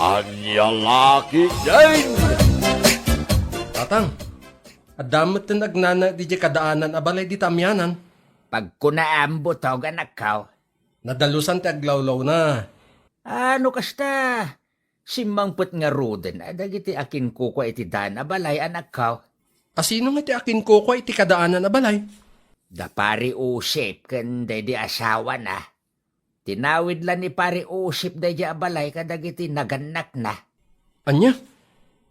Anya laki din! Tatang, adamot na nagnana di kadaanan abalay di tamyanan. Pag kunaambot og anak ka, Nadalusan ti aglawlaw na. ano kasta? Simangput nga ruden, dagiti akin kuko iti dana balay anak ka. Asino nga ti akin ko iti kadaanan abalay? Da pari usip ken di asawa na. Tinawid lang ni pari usip da di abalay kadagiti naganak na. Anya?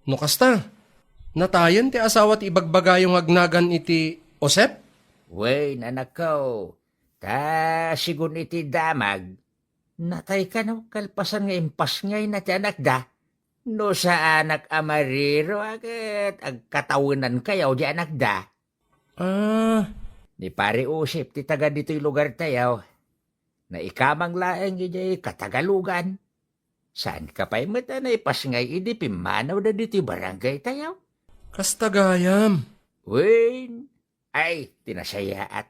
No kasta? Natayan ti asawa ti ibagbagayong agnagan iti Osep? Wey, anak ko, ta sigun iti damag, natay ka na kalpasan nga impas ngay na ti anak da. No sa anak amariro agad, agkatawunan kayaw di anak da. Ah, Ni pari usip ti taga dito'y lugar tayaw, na ikamang laeng iti katagalugan. Saan ka pa'y mata na ipasngay idi pimanaw na dito'y barangay tayaw? kastagayam. Wen, ay, tinasayaat.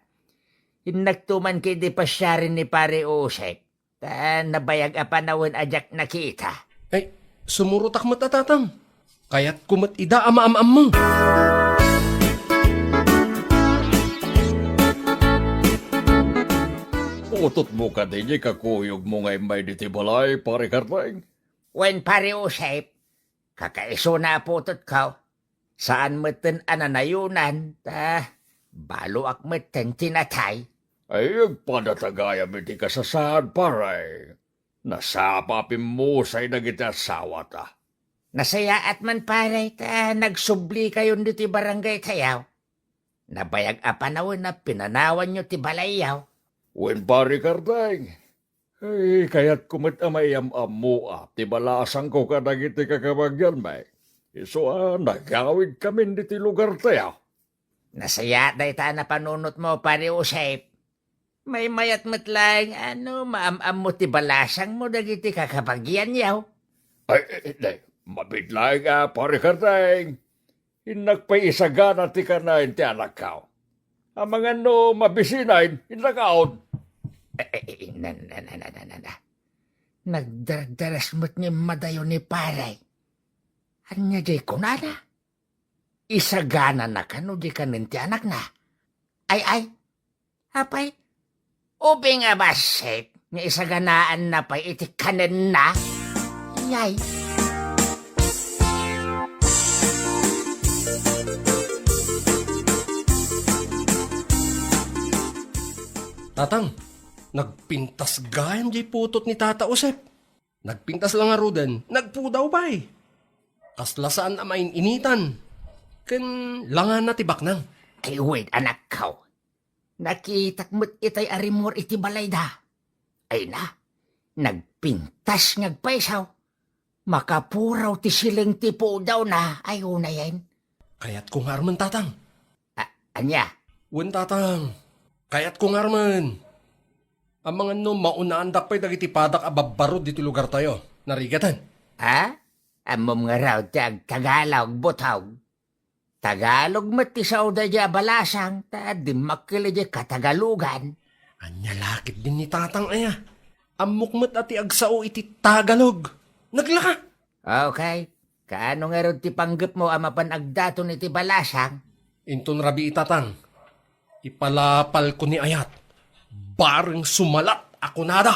Hinagtuman kay di pasyarin ni pare usip, ta nabayag a panawin ajak nakita. Ay, sumurutak mo tatatang. Kaya't kumat ida ama-am-am mo. Utot mo ka din kakuyog mo ngay may diti balay, pare karteng. Wen pare usip, kakaiso na putot ka. Saan meten ananayunan, ta balo ak meten tinatay. Ay, agpadatagayam iti kasasaad, pare. Nasapapin mo sa'y nagiti asawa ta. Nasayaat man pare, ta nagsubli kayon diti barangay tayaw. Nabayag a panawin na pinanawan nyo ti balayaw. Wen pare karteng. Ay, kaya't kumit amayam-am mo ti balasang ko ka nagiti kakabagyan may. Iso nagawid kami diti lugar tayo. Nasaya day ta na panunot mo, pare usip. May mayat matlang, maam-am mo ti balasang mo dagiti kakapagyan yaw. Ay, mabidlay nga, pare karteng. Inagpay isagana ti kanain ti anak kao. Ang mga mabisinain, inagaon. Nagdardaras mo't ni madayo ni paray. Anya di ko na. Isagana na kano di kanin ti anak na. Ay, apay, ubi nga ba sip, nga isaganaan na pa'y iti kanin na? Yay. Tatang, nagpintas gayam di putot ni Tata Osep. Nagpintas lang nga ruden, nagpudaw pa'y. Kaslasaan amain initan. Ken langan na tibak nang. Ay, wait, anak ko. Nakitak mo't itay arimor iti balay da. Ay na, nagpintas ngagpaisaw. Makapuraw ti siling tipo daw na, ayaw na yan. Kaya't kung harman tatang. Anya, Wen tatang, kaya't kung harman. Ang mga maunaan dakpay dagiti padak ababaro dito lugar tayo. Narigatan. ha? Amom nga raw tag Tagalog butawg. Tagalog matisaw da dya balasang, ta di makili dya katagalugan. Anya lakit din ni tatang aya. Amukmat ati agsao iti Tagalog. Naglaka. Okay, kaano nga ron ti panggap mo amapan agdaton iti balasang? Inton rabi itatang. Ipalapal ko ni ayat. Bareng sumalat ako nada.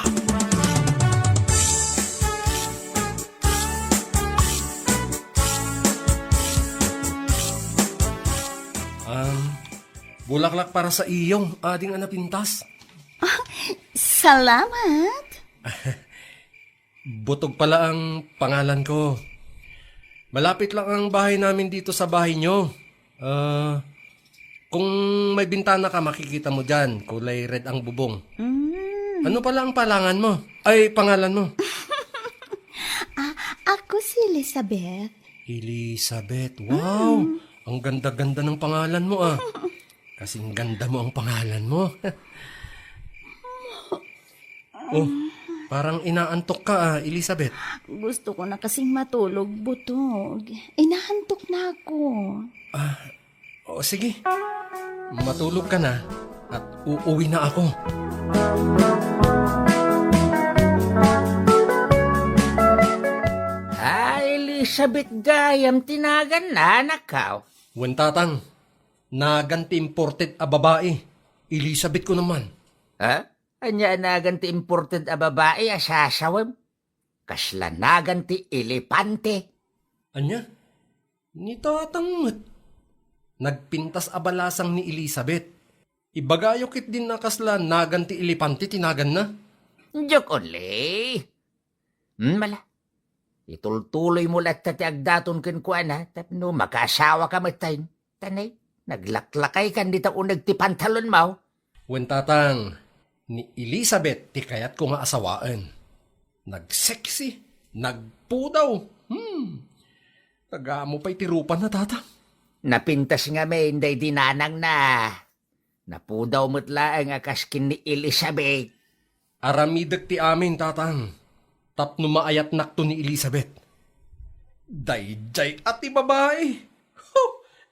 Bulaklak para sa iyong ading anapintas. Salamat. Butog pala ang pangalan ko. Malapit lang ang bahay namin dito sa bahay nyo. Kung may bintana ka, makikita mo dyan. Kulay red ang bubong. Ano pala ang palangan mo? Ay, pangalan mo? Ako si Elizabeth. Elizabeth. Wow! Ang ganda-ganda ng pangalan mo ah. Kasing ganda mo ang pangalan mo. Oh, parang inaantok ka ah, Elizabeth. Gusto ko na kasing matulog, butog. Inahantok na ako. O sige, matulog ka na at uuwi na ako. Elizabeth gayam tinagan na nakaw. Wen tatang, naganti imported a babae. Elizabeth ko naman. Ha? Anya nagan ti imported a babae asasawam? Kasla nagan ti elepante. Anya? Ni tatang. Nagpintas abalasang ni Elizabeth. Ibagayokit din na kasla naganti ilipante tinagan na. Joke only. Mala. Itultuloy mo lahat tati agdaton ken kuana tapno makasawa ka matayin. Tanay, naglaklakay kan dita unag ti pantalon mo. Wen tatang, ni Elizabeth ti kayat ko nga asawaan. Nag-sexy, nagpudaw. Tagamo pa'y tirupan na tatang. Napintas nga may inday dinanang na. Napudaw mo't ang akaskin ni Elizabeth. Aramidag ti amin tatang. Tapno maayat nakto ni Elizabeth. Dayjay at ti babae.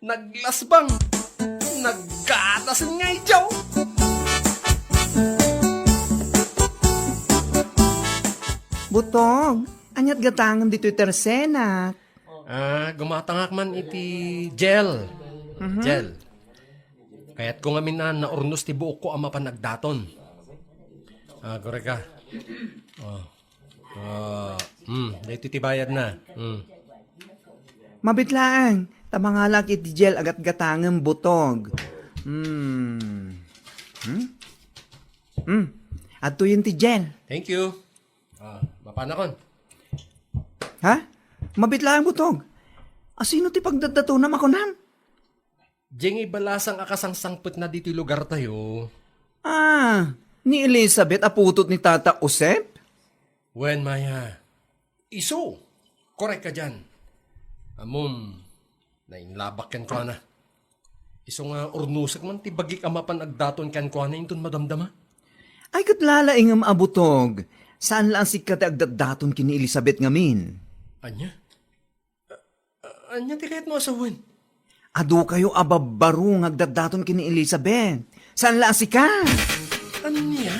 Naglasbang. Naggatas nga itaw. Butog, anyat gatangan dito tersena. Gumatangak man iti gel. Gel. Kaya't ko nga minan na ornos ti buok ko ama panagdaton. Gore ka. Dito ti bayad na. Mabitlaang, tamangalak iti gel agat gatangan butog. Ato yun ti gel. Thank you. Mapanakon. Ha? Mabitlaang butog. Asino ti pagdadato na makunan? Diyeng ibalasang akasang sangput na dito lugar tayo. Ni Elizabeth aputot ni Tata Usep? Wen Maya. Iso. Korek ka dyan. Amom. Nainlabak kan ko na. Iso nga urnusak man ti bagik amapan agdaton kan ko na intun madamdama. Ay katlala ingam abutog. Saan lang si agdadaton kini Elizabeth ngamin? Anya? Anya ti kahit mo asawan? Ado kayo ababaro agdadaton kini Elizabeth. Saan lang si ka? Anya?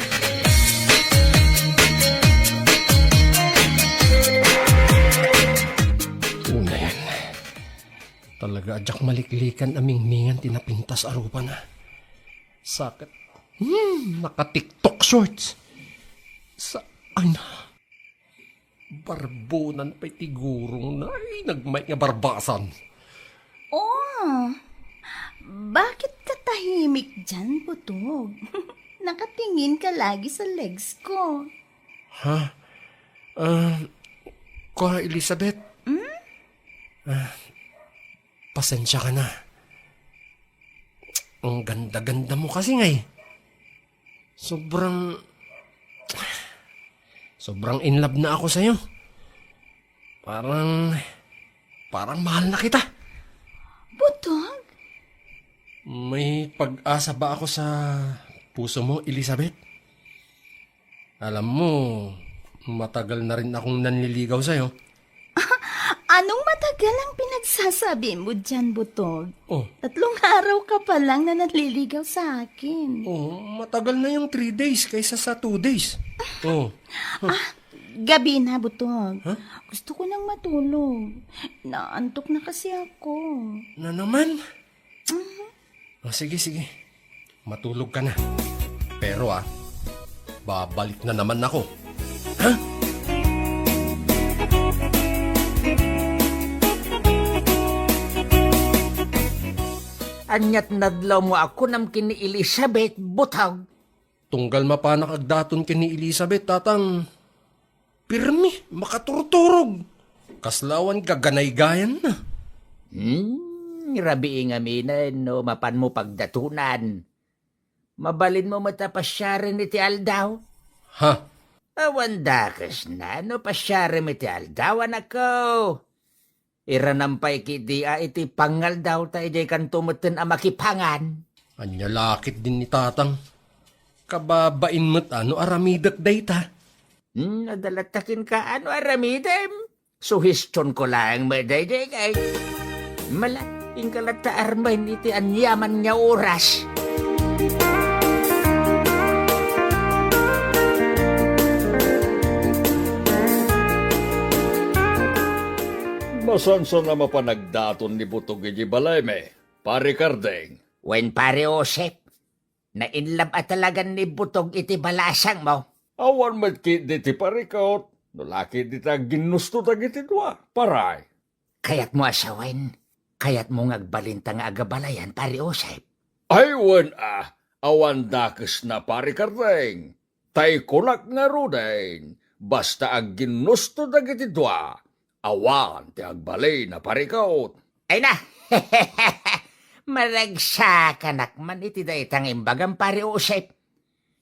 Una yan. Talaga adyak maliklikan aming mingan tinapintas arupa na. Sakit. Naka-TikTok shorts. Saan na? Barbunan pa'y tigurong na ay nagmay nga barbasan. Oh, bakit ka tahimik dyan, Butog? Nakatingin ka lagi sa legs ko. Ha? Kuha Elizabeth? Pasensya ka na. Ang ganda-ganda mo kasi nga eh. Sobrang in love na ako sa'yo. Parang mahal na kita. Butog? May pag-asa ba ako sa puso mo, Elizabeth? Alam mo, matagal na rin akong nanliligaw sa'yo. Anong matagal ang pinagsasabi mo dyan, Butog? Oh, 3 araw ka pa lang na naliligaw sa akin. matagal na yung 3 days kaysa sa 2 days. Oh, Gabi na, Butog. Huh? Gusto ko nang matulog. Naantok na kasi ako. na naman? Sige. Matulog ka na. Pero babalik na naman ako. Ha? Anyat nadlaw mo ako nam kini Elizabeth butog. Tunggal mapanak agdaton kini Elizabeth, tatang. Pirmi, makaturturog. Kaslawan gaganay-gayan na. Rabi nga minan no mapan mo pagdatunan. Mabalin mo matapasyarin iti aldaw. Ha? Awan dakas na no pasyari iti aldaw anako. Iranampay kiti iti pangal daw tayo jay kan tumuten a makipangan. Anya lakit din ni tatang. Kababain mo't aramidak dayta. Nadalatakin ka ano aramidem. Suhistyon ko lang meday kay. Malaking kalata armain iti anyaman nga oras. Masansa na mapanagdaton ni Butog iti balay me, pare Kardeng. Wen pare Josep, nainlab at talagan ni Butog iti balasang mo. Awan matkit diti parikaot, no laki dita ginusto dagiti dua, paray. Kayat mo asawen, kayat mo ngagbalinta nga agabalayan, pare Josep. Ay wan awan dakes na pare Kardeng. Tay kunak nga rudeng, basta ag ginusto dagiti dua, awan ti agbalay na parikaot. Ay na! Maragsakan man iti daytang imbagang pare Josep.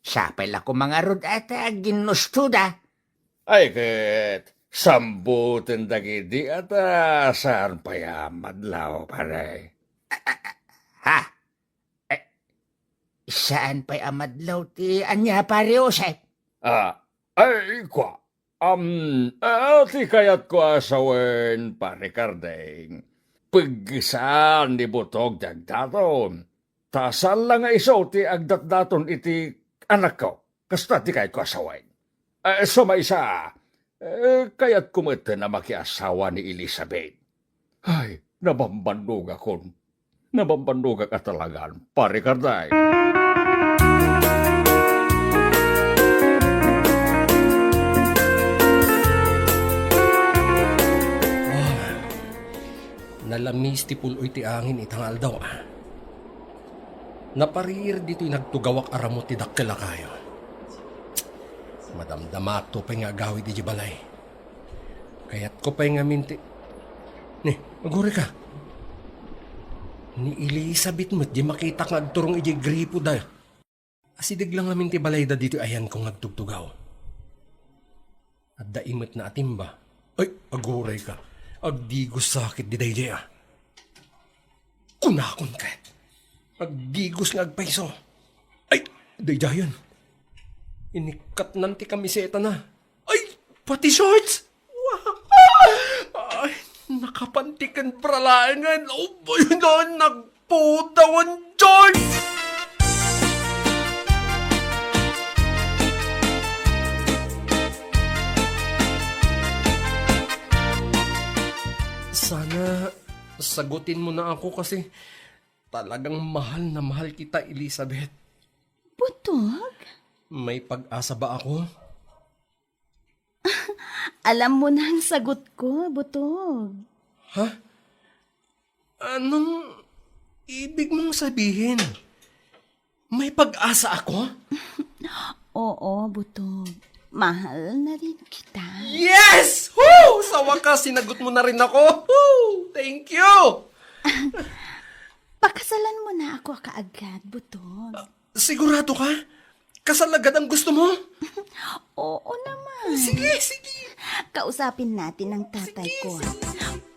Sapay la ko mga rod at ginusto da. Ay ket, sambutin dagiti at saan payamadlaw pare. Ha? Saan pa'y amadlaw ti anya pare Josep? Ay kwa, ti kayat ko asawen pare Kardeng. Paggisaan ni Butog dagdaton. Tasan lang nga iso ti agdatdaton iti anak ko. Kasta ti kayat ko asawen. So maisa, kayat kumete na makiasawa ni Elizabeth. Ay, nabambandog ako. Nabambandog ka talagan, pare Kardeng. Nalamis ti puloy ti angin itangal daw. Naparir dito'y nagtugawak aramot ti dakkel kayo. Madamdamak to pa'y nga agawid di balay. Kaya't ko pa'y nga minti. Maguri ka. Ni Elizabeth mo't di makita nga agturong iji gripo da. Asidig lang namin ti balay da dito ayan kong agtugtugaw. At daimot na atimba. Ay, aguray ka. Agdigos sakit di dayjay Kunakon ka. Agdigos nga agpaiso. Ay, dayjayan. Inikat nanti kamiseta na. Ay, pati shorts. Wow. Ay, nakapantikan pralaengan. Oh, boy, nagputawan shorts. Sana sagutin mo na ako kasi talagang mahal na mahal kita, Elizabeth. Butog? May pag-asa ba ako? Alam mo na ang sagot ko, Butog. Ha? Anong ibig mong sabihin? May pag-asa ako? Oo, Butog. Mahal na rin kita. Yes! Woo! Sa wakas, sinagot mo na rin ako. Woo! Thank you! Pakasalan mo na ako kaagad, Butog. Sigurado ka? Kasal agad ang gusto mo? Oo naman. Sige. Kausapin natin ang tatay ko.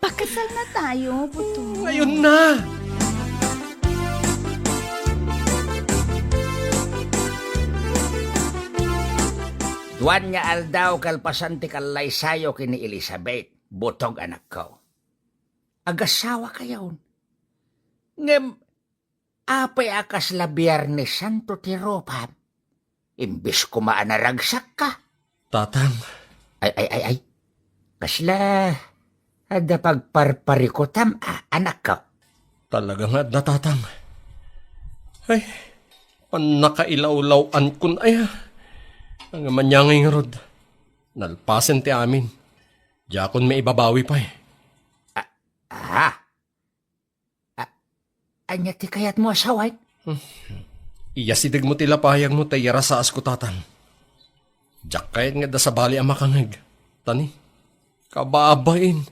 Pakasal na tayo, Butog. Ngayon na! Duan nga aldaw kalpasan ti kalaysayo kini Elizabeth, Butog anak ko. Agasawa kayaon. Ngem, apay akas la Biyernes Santo ti ropa. Imbis kumaanaragsak ka. Tatang, Ay. Kasla, ada pagparparikotam, anak ko. talaga nga natatang. Ay, panakailawlawan kun ay ang manyangay nga rod. Nalpasen ti amin. Diakon may ibabawi pa eh. Anya ti kayat mo asaway? Iyasidig mo tilapayag mo tayo yara sa asko tatang. Diyak kayat nga da sa bali ang makangag. Tani, kababain.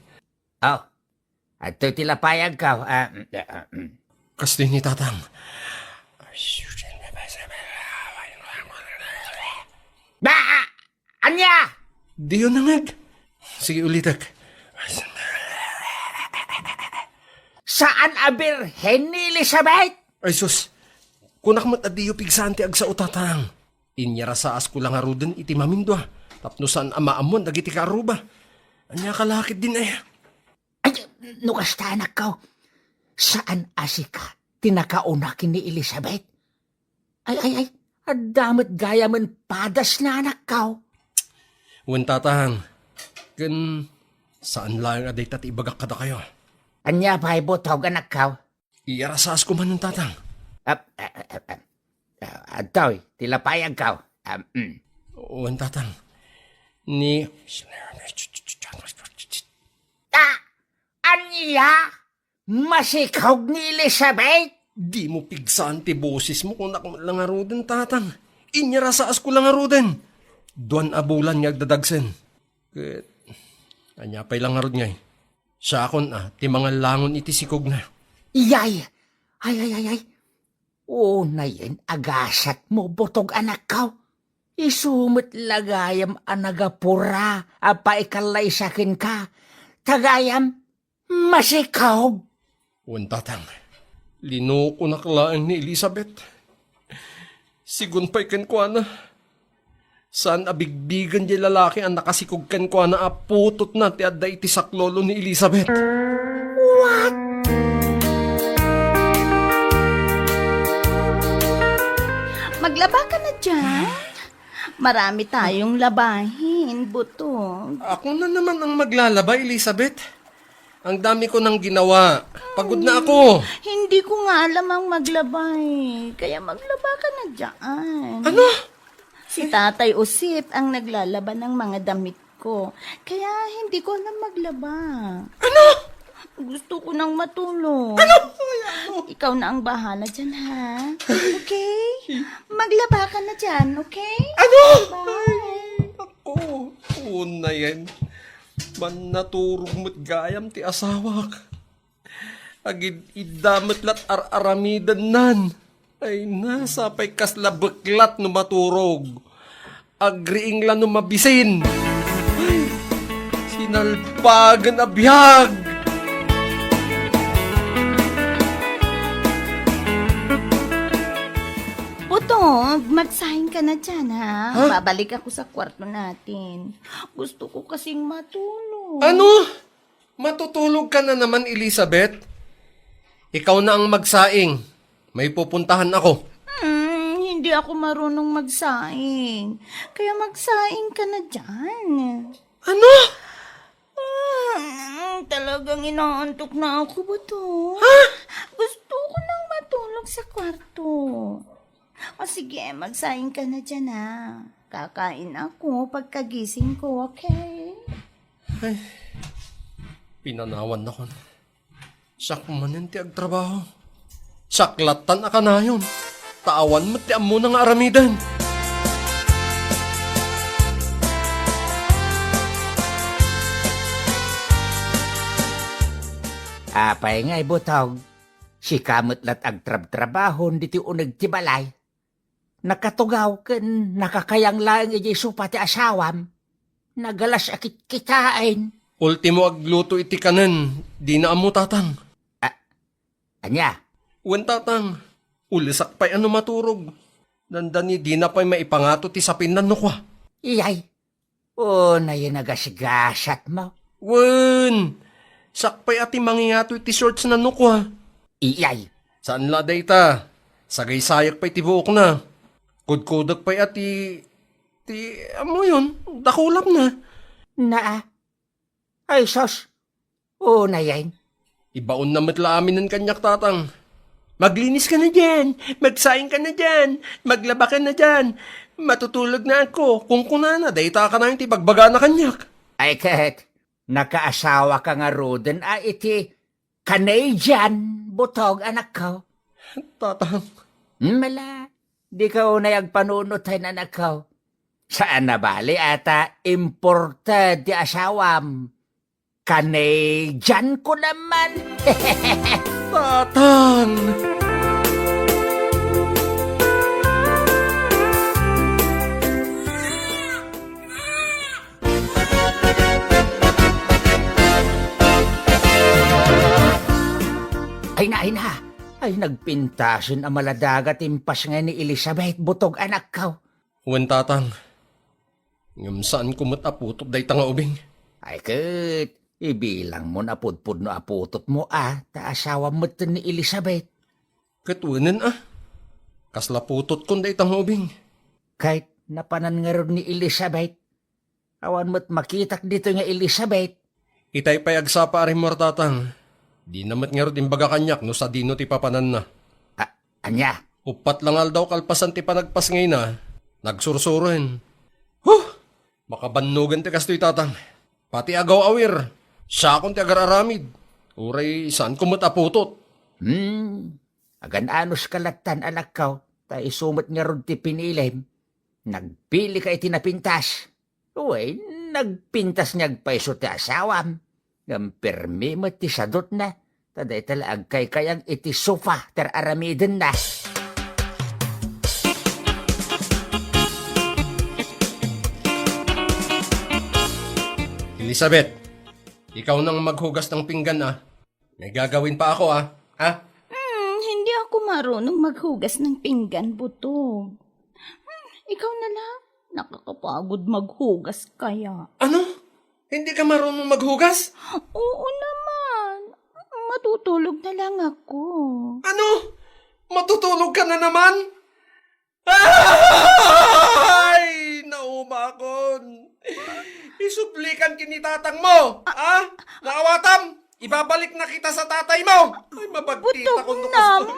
Oh, at to'y tilapayag ka. Kasi ni tatang. Anya! Di yun nangag. Sige ulitak. Saan a Birhen ni Elizabeth? Ay sus, kunak mat adiyo pigsanti ag sa utatang. Inyara sa asko lang aruden iti mamindwa. Tapno saan amaamon dagiti karuba. Anya kalakit din eh. Ay, nukasta anak ko. Saan asika tinakaunakin ni Elizabeth? Ay, adamot gaya man padas na anak ko. Wen tatang, ken Saan lang aday tat ibagak kada kayo? Anya pa'y butog anak ka. Iyarasas ko man ng tatang. Atoy, tilapayag ka. Uwan tatang. Ni... Anya? Masikaw ni Elizabeth? Di mo pigsaan ti boses mo kung lang aruden tatang. Inyarasaas ko lang aruden. Duan abulan niya agdadagsen. Ket, anya pa'y lang arod ngay. Siya akon ti mga langon iti sikog na. Iyay! Ay. O na yan, agasat mo, butog anak ka. Isumit lagayam anagapura, apa ikalay sakin ka. Tagayam, masikaw. Uwan tatang. Linuko naklaan ni Elizabeth. Sigun pa'y kenkwana. Saan abigbigan di lalaki ang nakasikog kenkwana aputot na ti adda iti saklolo ni Elizabeth. Maglaba ka na dyan. Marami tayong labahin, butog. Ako na naman ang maglalaba, Elizabeth. Ang dami ko nang ginawa. Pagod na ako. Hindi ko nga alam ang maglaba eh. Kaya maglaba ka na dyan. Ano? Si Tatay Usip ang naglalaba ng mga damit ko. Kaya hindi ko alam maglaba. Ano? Gusto ko nang matulog. Ano? Ikaw na ang bahala dyan, ha? Okay? Maglaba ka na dyan, okay? Ano? Bye. Ako. Una yan. Man naturog mo't gayam ti asawak. Agid idamot lat aramidan nan. Ay nasa pa'y kasla beklat no maturog. Agriing lan no mabisin. Ay, sinalpagan abiyag. Butog, magsahin ka na dyan, ha? Babalik ako sa kwarto natin. Gusto ko kasing matulog. Ano? Matutulog ka na naman, Elizabeth? Ikaw na ang magsaing. May pupuntahan ako. Hindi ako marunong magsaing. Kaya magsaing ka na dyan. Ano? Talagang inaantok na ako, Butog. Gusto ko nang matulog sa kwarto. O sige, magsaing ka na dyan, ha? Kakain ako pagkagising ko, okay? Pinanawan na ko. Sakmanin ti agtrabaho. Saklatan ka na yun. Tawan mo ti amo ng aramidan. Apay ngay butog. Si kamot lat agtrab-trabahon diti uneg ti balay. Nakatugaw ken nakakayang lang iti supa ti asawam. Nagalas akit kitain. Ultimo agluto iti kanen. Di na amo tatang. Anya? Uwan tatang. Ulisak pa'y ano maturog. Nandani di na pa'y maipangato ti sapin na nukwa. Iyay. O na yun nagasigasat mo. Wen! Sakpay ati mangingato iti shorts na nukwa. Iyay. Saan la dayta? Sagay sayak pa'y tibuok na. Kudkudak pa'y ati... amo yun, dakulap na. Na. Ay sos. O na yan. Ibaon na matla amin ng kanyak tatang. Maglinis ka na dyan, magsaing ka na dyan, maglaba ka na dyan, matutulog na ako, kung kunana, dayta ka na yung tibagbaga na kanyak. Ay kahit nakaasawa ka nga roden iti Canadian butog anak ko. Tatang, Mala, di ka unay agpanunutan anak ko. Saan na bali ata imported di asawam. Canadian ko naman. tatang! Ay na. Ay nagpintasin ang maladagat impas nga ni Elizabeth butog anak ko. Uwan tatang, ngam saan kumot aputot day tanga ubing. Ay ket, ibilang mo na pudpud no aputot mo ta asawa mo to ni Elizabeth. Katuwanan kasla putot kun day tanga ubing. Kahit napanan nga ron ni Elizabeth, awan mo't makitak dito nga Elizabeth, Itay pay agsapa arim mo tatang. Di namat nga rin baga kanyak no sa dino ti papanan na. Anya? Upat lang daw kalpasan ti panagpas ngay na. Nagsursuren. Huh! Makabannugan ti kastoy tatang. Pati agaw awir. Siya akong ti agar-aramid. Uray saan kumataputot. Agan anos kalatan anak ko, ta isumat nga rod ti pinilim. Nagpili ka iti napintas. Uy, nagpintas niyag paiso ti asawam. Gampermi mo ti sadot na. Taday talaag kay kayang iti sofa ter aramiden na. Elizabeth, ikaw nang maghugas ng pinggan May gagawin pa ako Ha? Hindi ako marunong maghugas ng pinggan, Butog. Ikaw na lang. Nakakapagod maghugas kaya. Ano? Hindi ka marunong maghugas? Oo naman. Matutulog na lang ako. Ano? Matutulog ka na naman? Ay! Naumakon. Isuplikan kinitatang mo. Naawatam! Ibabalik na kita sa tatay mo. Ay, mabagtita ko Butog naman.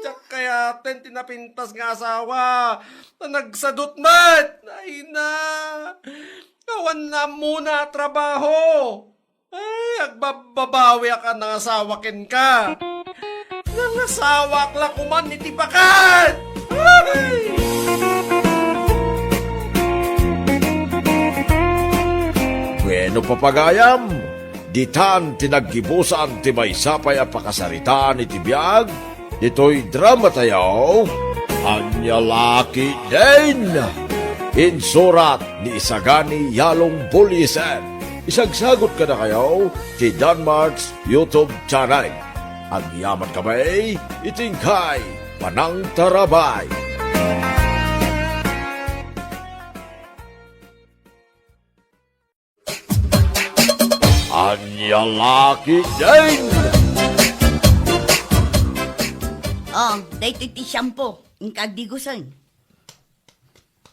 Tiyak kaya tinapintas nga asawa. Na nagsadot mat. Ay na. Kawan na muna trabaho. Ay, agbababawi ka ng asawakin ka. Nang asawak lang kuman itibakan. Ay! Bueno papagayam, ditan tinaggibusan ti may sapay a pakasaritaan iti biyag, dito'y drama tayo, Anya Laki din! Insurat ni Isagani Yalong Bulisan. Isagsagot ka na kayo ti Danmarks YouTube channel. Ang yaman kamay, itingkay, Panang Tarabay. Anya Laki din! Dahito iti shampoo. Ingkagdigusan.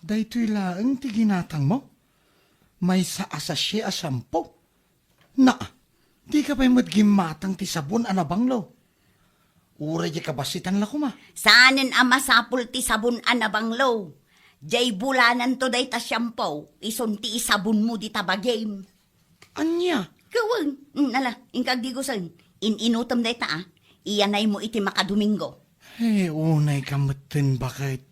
Dahito'y laang ti ginatang mo. May sa asasye a sampo. Na, di ka pa'y madgimatang ti sabon anabanglo. Uray di kabasitan la kuma. Saanen ama sapul ti sabon anabanglo. Jay bulanan to day ta shampoo. Ison ti isabon mo di tabagame. Anya? Kawan. Nala, ingkagdigusan. Inutom day ta Iyanay mo iti makadomingo. Unay kamatin bakit?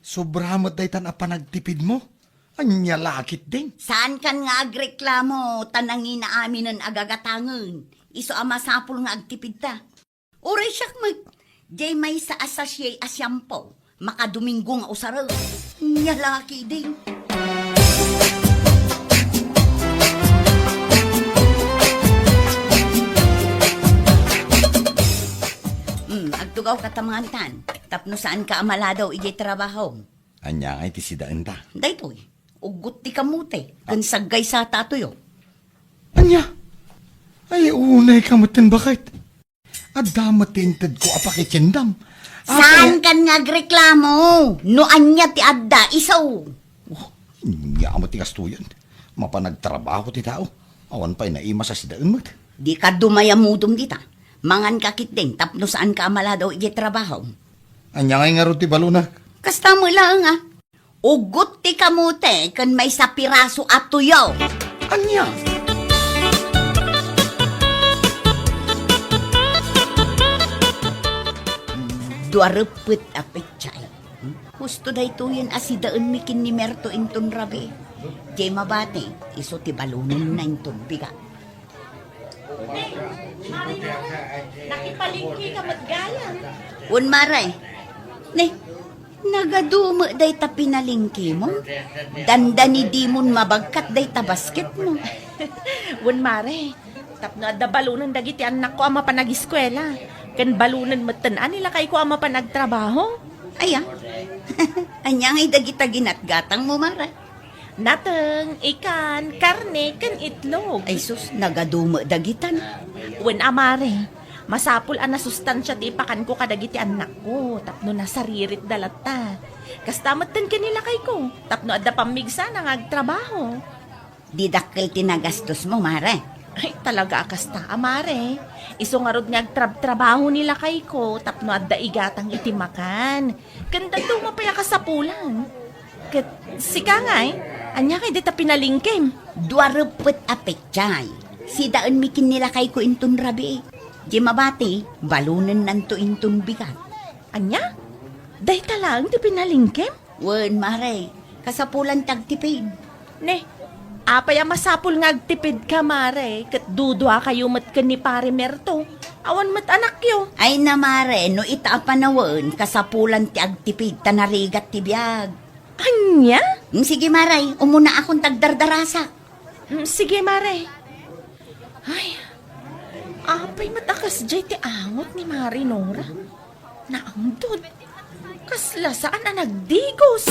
Sobramat day tan a panagtipid mo. Anya lakit din. Saan kan nga agreklamo tanangin na amin ang agagatangan. Iso ama sapul nga agtipid ta. Uray siyak jay may sa asasye asyampo. Makadomingo nga usaraw. Nyalaki din. Agtugaw katamangan tapno saan ka amala daw ijay trabaho. Anya nga iti sidaan ta. Daytoy, ugot ti kamute, kan saggay sa tatoyo. Anya? Ay unay kamatin bakit? Adamat tinted ko apakitsindam. Saan kan nga agreklamo? No anya ti adda isaw. Nya amat ti kastuyan. Mapanagtrabaho ti tao. Awan pa'y naima sa sidaan mat. Di ka dumayamudom dita. Mangan kakit din, tapno saan ka amala daw ijay trabaho. Anya nga nga ti balunak. Kasta mo lang ugot ti kamute, kan may sa piraso at tuyaw. Anya? Duarupit apetchay. Gusto day to yan asidaan mikin ni Merto inton rabi. Jay mabate, iso ti balunan na inton biga. Nakipalingki ka matgaya. Maray. Ne, nagaduma day ta pinalingki mo. Dandani di mon mabagkat day ta basket mo. Mare, tapno adda balunan dagiti anak ko ama panag-eskwela. Kan balunan matan nila kay ko ama panagtrabaho. Aya. Anyang ay dagita ginatgatang mo, Mare. Nateng, ikan, karne, kan itlog. Ay sus, nagaduma dagitan. Amare, masapul ang nasustansya ti pakan ko kadagiti anak ko. Tapno nasaririt dalata. Kastamatan kanila kay ko. Tapno adda pamigsa nang agtrabaho. Didakkel tinagastos mo, Mare. Ay, talaga akasta, amare. Iso nga rod nga trabaho nila kay ko, tapno at daigatang itimakan. Ganda daw mapaya ka sa pulan. Kat, sika nga anya kay dita pinalingkim. Duarupot apetchay. Si daan mikin nila kay ko intun rabi. Di mabati, balunan nanto intun bigat. Anya? Day talang di pinalingkim? Wen mare, kasapulan tagtipid. Ne, apay masapul nga agtipid ka, mare. Kat dudwa kayo mat ka ni pare Merto. Awan mat anak yo. Ay na mare, no itaapanawan, kasapulan ti agtipid, tanarigat ti biyag. Anya? Sige maray, umuna akong tagdardarasa. Sige, mare. Ay, apay matakas jay ti angot ni Mari Nora. Naangdod. Kasla saan na nagdigos?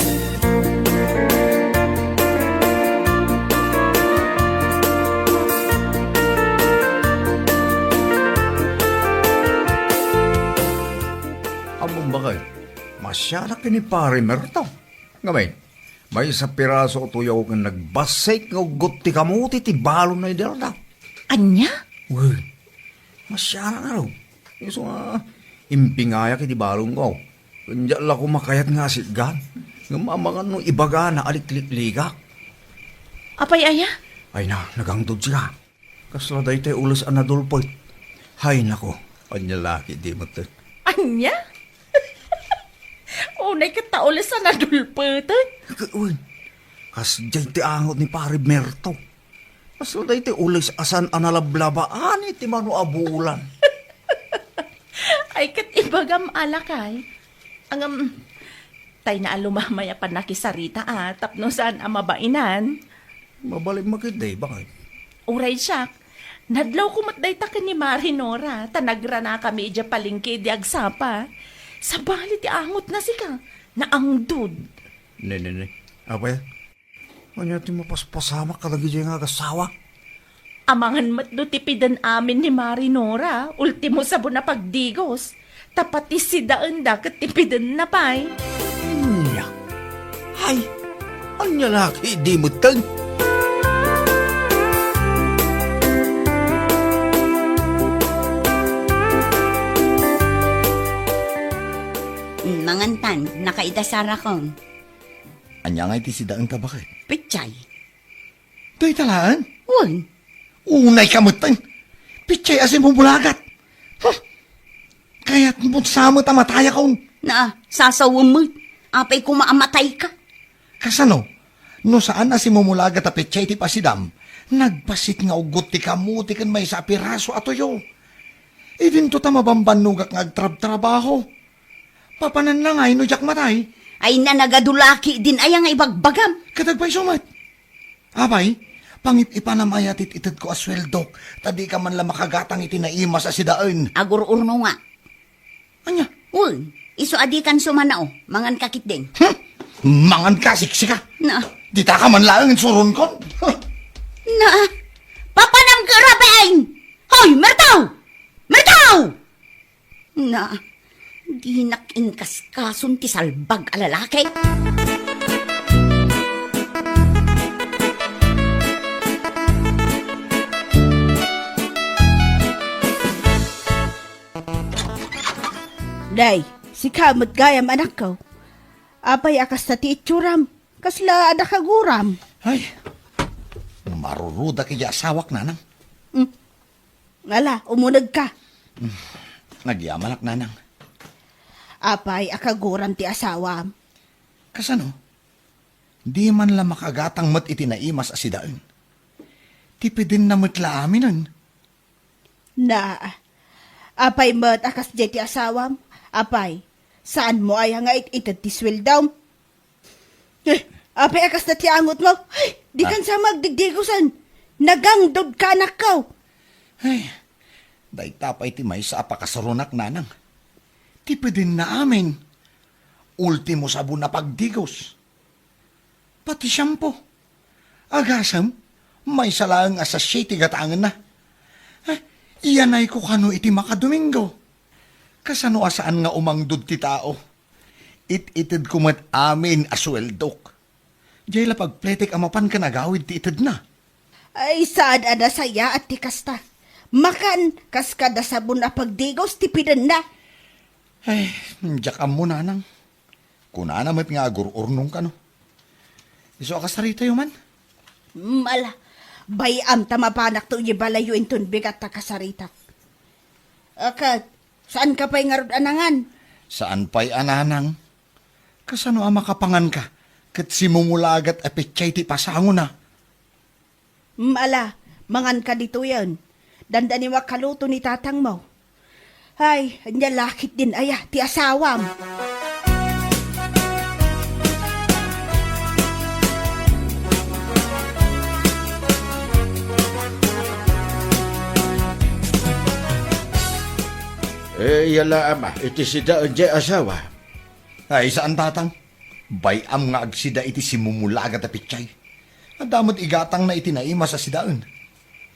Among bakay, masyanak ni pare Merto. Ngamay, may sa piraso o tuyaw kang nagbasay ng ugot ti kamuti ti balon na iderda. Anya? Uy, masyanak na raw. Iso nga, impingaya ki ti balon ko. Kanya lang kumakayat nga si Gan. Ngamamangan nung ibaga na aliklik-ligak. Apay aya? Ay na, nagangdod siya. Kasla day tayo ulos anadulpoy. Hay nako, panyalaki di mo to. Anya? Unay kataulis sa nadulputan. Uy, kas jay ti angot ni pare Merto. Kasla day tayo ulos asan analablabaan iti mano abulan. Ay kat ibagam alakay. Ang tay na alumamaya pa nakisarita tapno saan amabainan. Mabalim makiday, bakit? Uray siya, nadlaw kumatday ta ka ni Mari Nora, tanagra na kami idya palingki di agsapa. Sa bali ti angot na sika, naangdod. Ne. Abay, kanya ti mapaspasama kalagi dyan nga kasawa. Amangan matdo tipidan amin ni Mari Nora, ultimo sabon na pagdigos. Tapati si daan da tipidan na pay. Nya. Hay, anya laki di mo tang. Mangantan, nakaidasara kong. Anya nga iti sidaan ka bakit? Pechay. Day talaan? Wen, Unay kamutan. Pichay asin mong bulagat. Huh. Kaya't mo sama tamataya kong. na sasawam mo. Apay kumaamatay ka. Kasano? No saan asin mo mulagat a pichay ti pasidam. Nagpasit nga ugot ti kamuti kan may sa piraso atoyo. Idin to ta mabambanugak nga agtrab-trabaho. Papanan na nga inudyak matay. Ay na nagadulaki din ay nga ibagbagam. Kadagbay sumat. Abay, pangit ipanamayatit itid ko asweldok. Tadi ka man lang makagatang itinaimas sa sidaan. Agur-urno nga. Anya? Wen, iso adikan sumanao, mangan kakit din. Mangan ka, siksika. Na, Di ta ka man lang suron kon. na, papanam ka rabain! Hoy, Mertaw! Mertaw! Na, di nakinkaskasun ti salbag alalaki. Day, si kamot gayam anak ko. Apay akas na ti itsuram, kasla ada kaguram. Ay, maruruda kaya asawak nanang. Ngala, umunag ka. Nagyamanak nanang. Apay akaguram ti asawam. Kasano? Di man lang makagatang mat itinaimas asidaan. Tipidin na matla aminan. Na, apay mat akas di ti asawam. Apay, saan mo ay nga itad ti sweldaw? Apay akas na ti angot mo. Ay, di kan sa magdigdigusan. Nagangdod ka anak ko. Ay, dahi tapay ti may sa apakasarunak nanang. Tipidin na amin. Ultimo sabon na pagdigos. Pati shampoo. Agasam, may salang asa siya tigatangan na. Iyanay ko kano iti makadomingo. Kasano asaan nga umangdod ti tao. It-itid kumat amin asweldok. Diyay la pagpletek amapan ka nagawid ti itid na. Ay, saan ada saya at tikasta. Makan, kas kada sabon na pagdigos, tipidan na. Ay, jakam mo, nanang. Kunana may pingagur-urnong ka, no? Iso ka sarita yun man. Mala, bayam tamapanak to balayo inton bigat ta kasarita. Akat, saan ka pa'y ngarod anangan? Saan pa'y ananang? Kasano ang makapangan ka? Kat simumulagat apetchay ti pasango na. Mala, mangan ka dito yan. Dandani kaluto ni tatang mo. Ay, anya lakit din aya, ti asawam. Yala ama, iti sida anje asawa. Ay, saan tatang? Bayam nga agsida iti simumulagat apetchay. Adamot igatang na itinaima sa sidaan.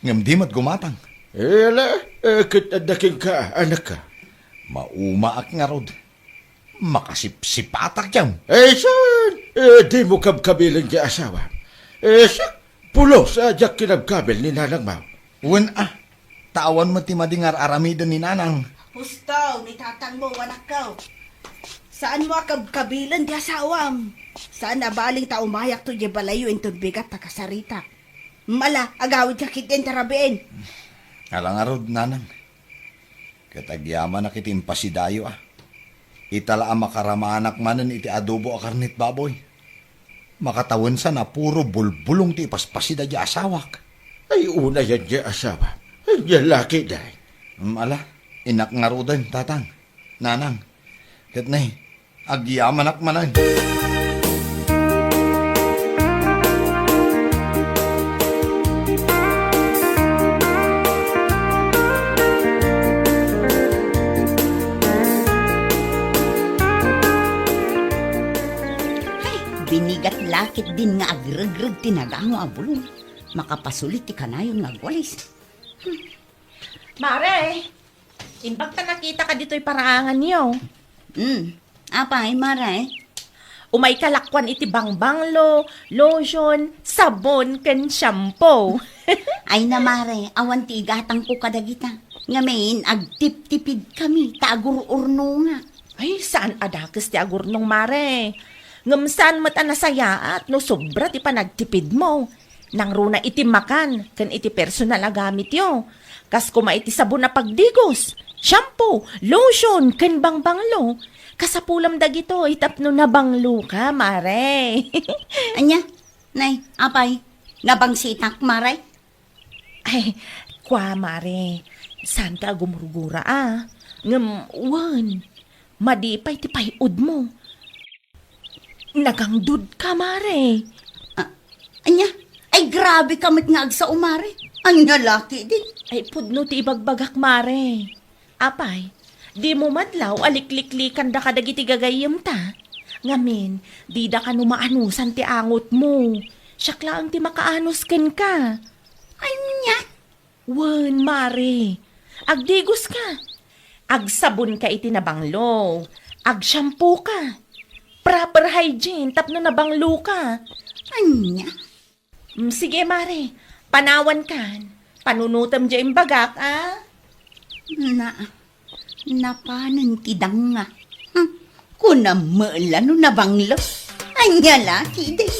Ngam di mat gumatang. Yala, kit adaking ka, anak ka. Maumaak nga rod. Makasipsipatak jam. Saan? Di mo kabkabiling di asawa. Siya, pulo sa jak kinabkabil ni nanang mo. Wen tawan mo ti madingar aramidan ni nanang. Husto, ni tatang mo, wanak ka. Saan mo kabilan di asawam? Saan nabaling ta umayak to di balayo inton bigat ta kasarita? Mala, agawid ka kitin tarabiin. Alang arod, nanang. Katagyaman na kitin pasidayo Itala ang makaramanak manan iti adobo a karnit baboy. Makatawan sa na puro bulbulong ti paspasida di asawak. Ay una yan di asawa. Ay laki dahi. Ala, inak nga rodan, tatang. Nanang. Kat na agyaman manan. Binigat lakit din nga agregreg tinagango a bulong. Makapasulit ti kanayon nga agwalis. Mare, imbag ta nakita ka dito'y paraangan niyo. Apay, maray? Umay kalakwan iti bangbanglo, lotion, sabon, ken shampoo. Ay na, mare, awan ti igatang ko kadagita. Ngamin, agtip-tipid kami, tagur-urno nga. Ay, saan adakas ti agurnong mare? Ngamsan mat anasaya at no sobra ti panagtipid mo. Nang runa iti makan, kan iti personal a gamit yo. Kas kuma iti sabon na pagdigos, shampoo, lotion, ken bangbanglo. Kasapulam dagito, itapno na banglo ka, mare. Anya, nay, apay, nabangsitak, maray? Ay, kwa, mare. Saan ka gumurugura, Ngam, madipay ti payud mo. Nagangdud ka, mare. Anya, ay grabe kamit nga agsa umare. Anya laki din. Ay, pudno ti ibagbagak, mare. Apay, di mo madlaw alikliklikan da kadagiti gagayem ta. Ngamin, di da ka numaanusan ti angot mo. Siyak lang ti makaanos ken ka. Anya? Wen, mare. Agdigos ka. Agsabon ka iti nabanglo. Agshampoo ka. Proper hygiene, tapno nabanglo ka. Anya? Sige, mare. Panawan kan. Panunutam dyan bagak, Napanan tidang nga. Kunam no nabanglo. Anya laki din.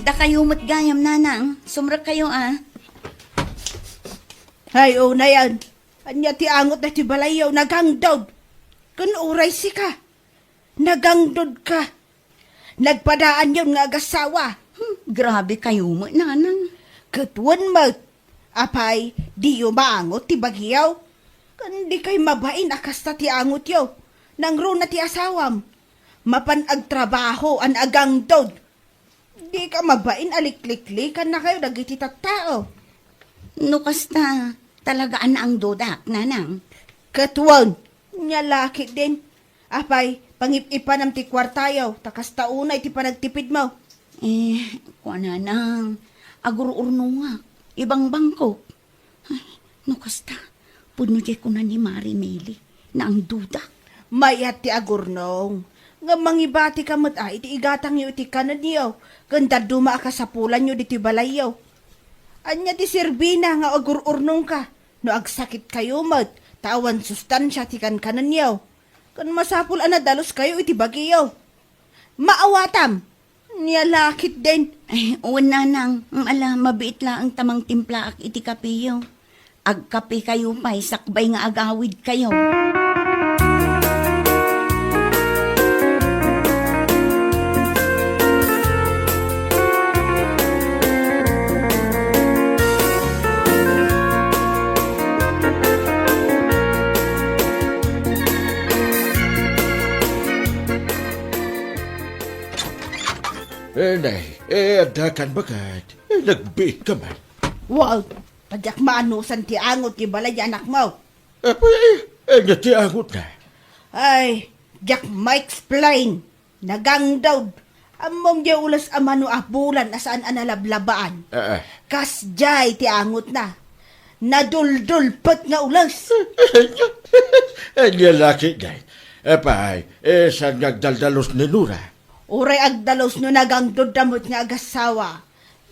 Da kayo matgayam, nanang. Sumrak kayo, Ay, na yan. Anya ti angot na ti balayaw, nagangdod. Kun uray si ka. Nagangdod ka. Nagpadaan yun nga agasawa. Grabe kayo mo, nanang. Katwan mo. Apay, di yo maangot ti bagyaw. Kandi kay mabain akasta ti angot yo. Nang runa ti asawam. Mapan agtrabaho an agangdod. Di ka mabain alikliklikan na kayo dagiti tattao. No kasta, talagaan na ang dodak, nanang. Katwan, nya laki din. Apay, pangip-ipan ti kwartayaw, takas taunay ti panagtipid mo. Kuha nanang, agur-urno nga, ibang bangko. Ay, no kasta, puno di ko na ni Mari Meli. na ang duda. Mayat ti agurnong. Nga mangibati ka mat iti igatang yu iti kanan niyo. Kanda duma ka sa pulan yu diti balayaw. Anya ti sirbina nga agururnong ka. No agsakit kayo mat, tawan sustansya ti kanan niyo. Kan masapul dalos kayo iti bagiyaw. Maawatam, niya lakit din. Ay, una nang, mabiit lang ang tamang timpla ak iti kapiyo. Agkape kayo pa'y sakbay nga agawid kayo. Nay, adakan bagat. Nagbit ka man. Wow, padyak maanusan ti angot ti balay anak mo. Nga ti angot na. Ay, jak ma-explain. Nagang daw. Among di ulas amano bulan asaan analablabaan. Kas jay ti angot na. Naduldulpot nga ulas. Nga laki day. Apay, saan nagdaldalos ni Nura? Uray agdalos no nagang dodamot nga agasawa.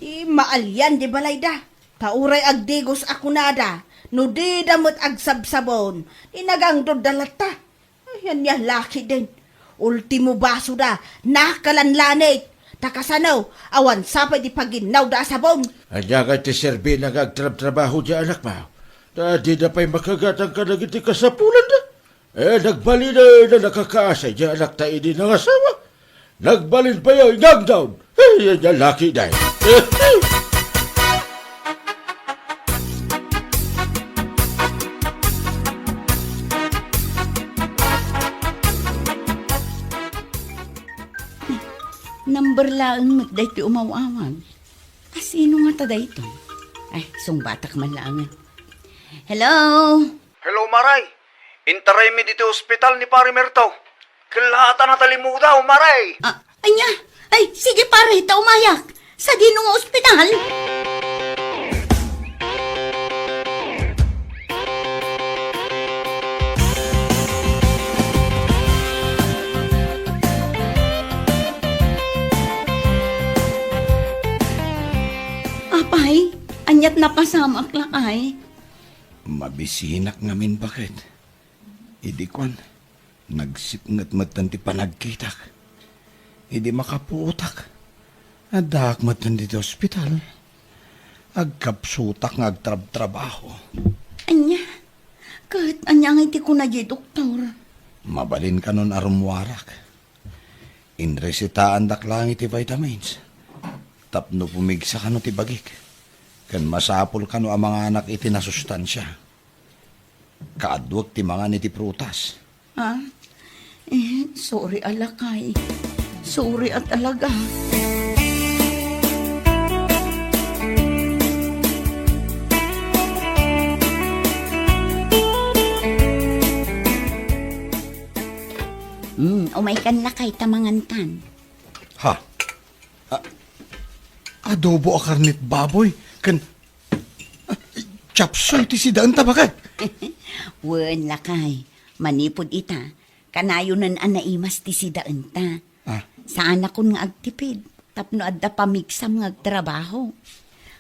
Maalyan di balay da. Pauray agdigos ako nada. No di damot agsabsabon. Nagang dodalata. Ayan niya laki din. Ultimo baso da. Nakalanlanit. Takasanaw. Awan sapay di paginaw da sabon. Anya ka ti serbi nagagtrab-trabaho di anak mo. Di na pa'y makagatang ka nagiti kasapulan da. Nagbali na nakakaasay di anak tayo di ng asawa. Nagbalin pa yun, ngang down. Yan yung laki dahil. Number lang day ti umawawag. Sino nga tada ito? Ay, sungbatak man lang. Hello? Hello, Maray. Intaray mi dito ospital ni Pari Merto. Kalahatan na talimuda, Maray. Anya? Ay, sige pare, umayak. Sa ginong ospital. Apay, anyat na pasamak lakay. Mabisinak ngamin bakit? Idikwan, nagsipngat-matan ti panagkitak. Hindi makaputak. Adakmatan dito ospital. Agkapsutak nga agtrab-trabaho. Anya, kahit anya nga iti ko na di doktor. Mabalin ka nun arumwarak. Inresitaan dak lang iti vitamins. Tapno pumigsa ka no ti bagik. Kan masapol ka no ang mga anak iti nasustansya. Kaadwag ti mga niti prutas. Sorry alakay. Sorry at alaga. Umay kan lakay tamangantan. Ha? Adobo a karnit baboy. Kan... chapsoy ti sidaan tabakat. Wen lakay. Manipod ita. Kanayonan anaimas ti sidaan ta. Saan akong nga agtipid. Tapno adda pamigsam nga agtrabaho.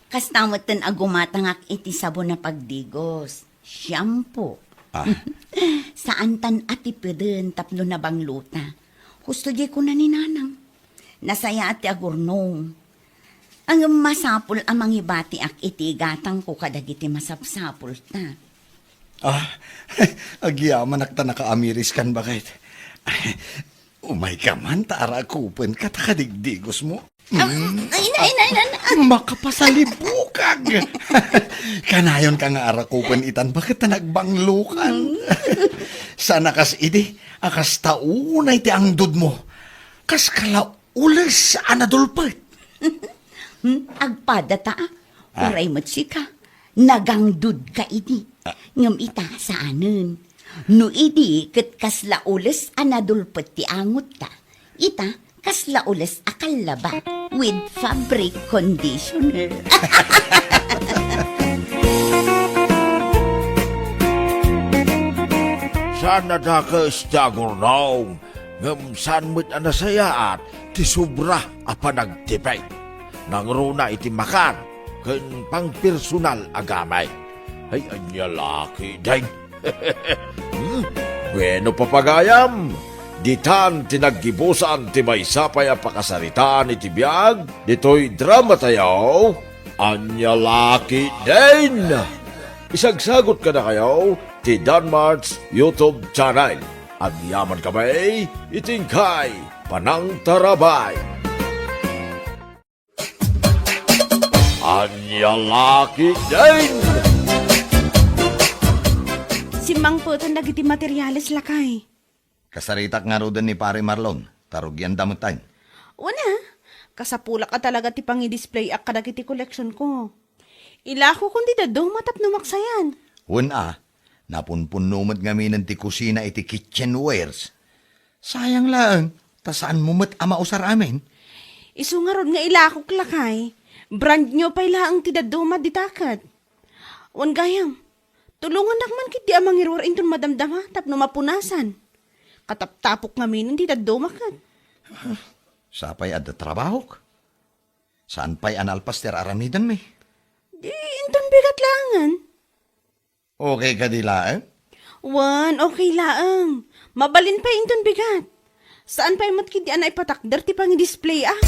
Kastamatan agumatangak iti sabon na pagdigos. Shampoo. Saan tan atipidin tapno na bangluta. Husto di ko na ninanang. Nasaya ati agurnong. Ang masapul amang ibati ak iti gatang ko kadagiti masapsapul ta. Agyaman akta nakaamiris kan bakit? Umay ka man, taarakupan ka, takadigdigos mo. Makapasalibukag. Kanayon ka nga arakupan itan, bakit na nagbanglukan? Sana kas idi, akas taunay ti angdod mo. Kas kalaulis anadulpet. Agpada ta, uray matsika. Nagangdud ka idi. Ngam ita saanen. No idi ket kasla ules anadulpet ti angot ta. Ita kasla ules akalaba with fabric conditioner. sana da ka istagurnong, ngamsan mo't anasaya at ti sobra apa nagtipay. Nangruna iti makan, ken pang personal agamay. Ay, anya laki day. Bueno papagayam, ditan tinaggibusan ti may sapay a pakasaritaan iti biyag, dito'y drama tayo, anya laki din. Isagsagot ka na kayo, ti Danmar's YouTube channel. At yaman kamay, itingkay, panang tarabay. Anya laki din. Si Mang Putan dagiti materyales lakay. Kasaritak nga rodan ni pare Marlon, tarugyan damutan. Una, kasapulak ka talaga ti pangi-display ak kadagiti collection ko. Ilako kundi dadong matap numaksayan. Una, napunpunumot ngamin ti kusina iti kitchenwares. Sayang lang, tasaan mo mat ama usar amin. Isu nga ron nga ilako lakay. Brand nyo pa ilaang ti dadong maditakat. Wan gayam, tulungan nakman kiti amang irwar inton madamdama tapno mapunasan. Kataptapok ngamin ti dadong makat. Sapay adda trabaho. Saan pa'y analpas ter aramidan mi? Di inton bigat langan. Okay ka dila eh? Wan, okay laang. Mabalin pa inton bigat. Saan pa'y matkidi anay patakder ti pangi-display ah?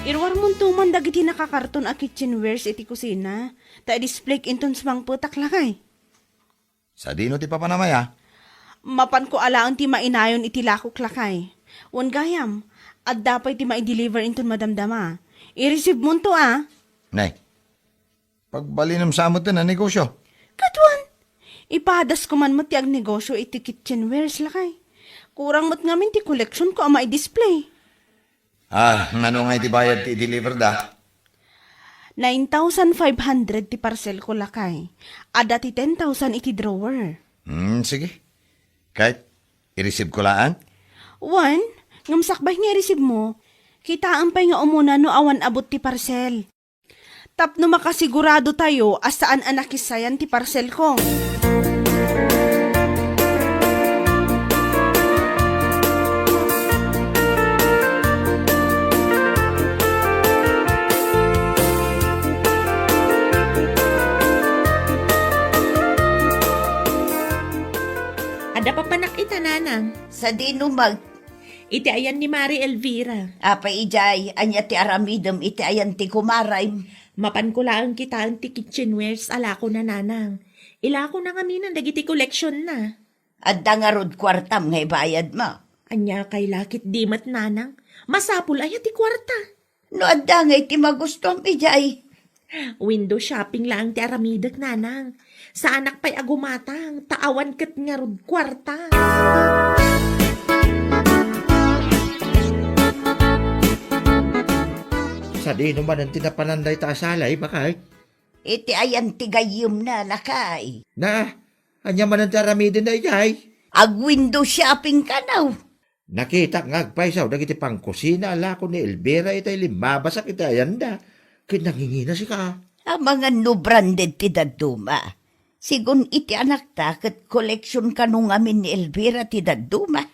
Irwar mong tuman dagiti nakakarton a kitchenwares iti kusina. Ta display inton smang putak lakay. Sa dino ti papanamaya? Mapan ko alaang ti mainayon iti lakok lakay. Wan gayam, at dapat ti ma-deliver inton madamdama. I-receive mo to ah. Nay, pagbalinam sa mo na negosyo. Katwan, ipadas ko man mo ti ag negosyo iti kitchenwares lakay. Kurang mo't ngamin ti collection ko ang ma-display. Ano nga iti bayad ti deliver da? 9,500 ti parcel ko lakay. Ada ti 10,000 iti drawer. Sige. Kahit, i-receive ko laan? Wan, ngamsakbay nga i-receive mo. Kitaan pa'y nga umuna no awan abot ti parcel. Tapno makasigurado tayo asaan anakisayan ti parcel ko. Ada pa panakita nanang. Sa dinumag, Iti ayan ni Mari Elvira. apa ijay, anya ti aramidem iti ayan ti kumaray. Mapan ko lang kita ang ti kitchenwares alako na nanang. Ilako na kami ng dagiti collection na. Adda nga rod kwartam nga bayad mo. Anya kay lakit dimat nanang. Masapul ay ti kwarta. No adda nga iti magustom ijay. Window shopping lang ti aramidag nanang. Sa anak pa'y agumatang, taawan kat nga rod kwarta. Sa di naman ang tinapananday ta asalay, bakay? Iti ayan ti gayum na lakay. Na, anya man ang taramidin na ijay. Ag window shopping ka now. Nakita nga agpaisaw, dagiti pang kusina ala ko ni Elvira itay limabasak itay ayanda. Kinangingina si ka. Ang mga no branded ti daduma. Sigun iti anak ta kat collection kanong amin ni Elvira ti daduma.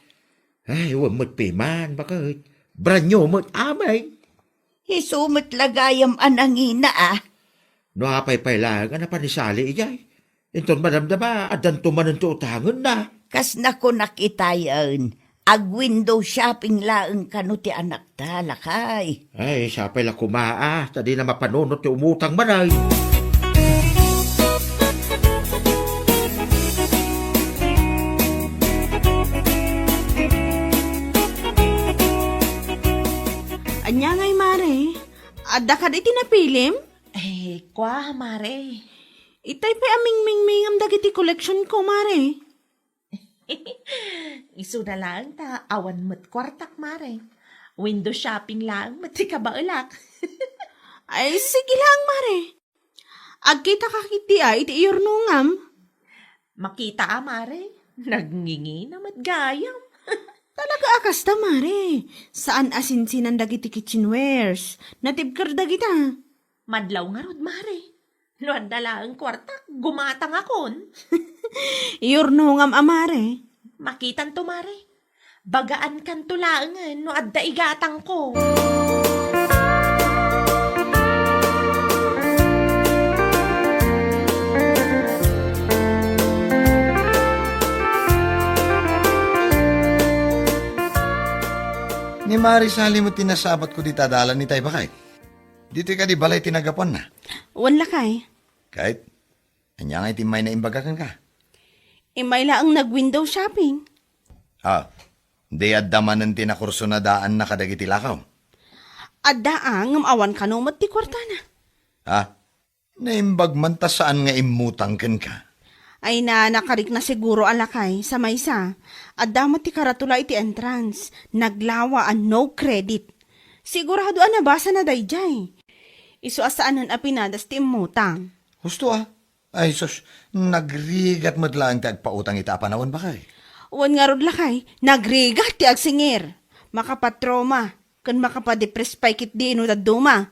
Ay, wamot piman, bakit? Branyo mo't amay. Isumot lagayam anangina ah. No apay lang, na panisali ijay. Inton madamdama, adan tumanan to utangan na. Kas nako nakitayan. Ag window shopping laeng kano ti anak ta lakay. Ay, sapay la kumaa, tadi na mapanunot ti umutang manay. Anya ngay mare, adda ka iti napilim? Kwa, Mare. Itay pa aming mingmingam dagiti collection ko mare. Isu na lang ta, awan mo't kwartak, Mare. Window shopping lang, mati ka ba ulak? Ay sige lang mare. Agkita ka kiti iti iyornungam. Makita Mare. Nagngingi na matgayam. Talaga akas ta, Mare. Saan asinsinan dagiti kitchenwares? Natibkar dagita. Madlaw nga rod, Mare. No, dala ang kwarta, gumatang akon. Iurno ngam amare. Makitan to, Mare. Bagaan kan tulaangan, no adda igatang ko. Ni Mari Sally mo tinasabat ko di tadalan ni tayo bakay. Dito ka di balay tinagapon na. Wan lakay. Kahit, anya nga itimay na imbagakan ka. Imay ang nag-window shopping. Di addaman ng tinakurso na daan na kadagiti lakaw. Adda ngam awan ka no ti kwartana. Naimbag man ta saan nga imutang ken ka. Ay na nakarik na siguro alakay sa maysa. Adda ti karatula iti entrance. Naglawa an no credit. Sigurado nabasa na dayjay. Isu asaanan a pinadas ti imutang. Husto Ay sus, nagrigat mo lang ti agpautang ita panawon bakay. Uwan nga rod lakay, nagrigat ti agsingir. Makapatroma, kan makapadepress paikit di ino daduma.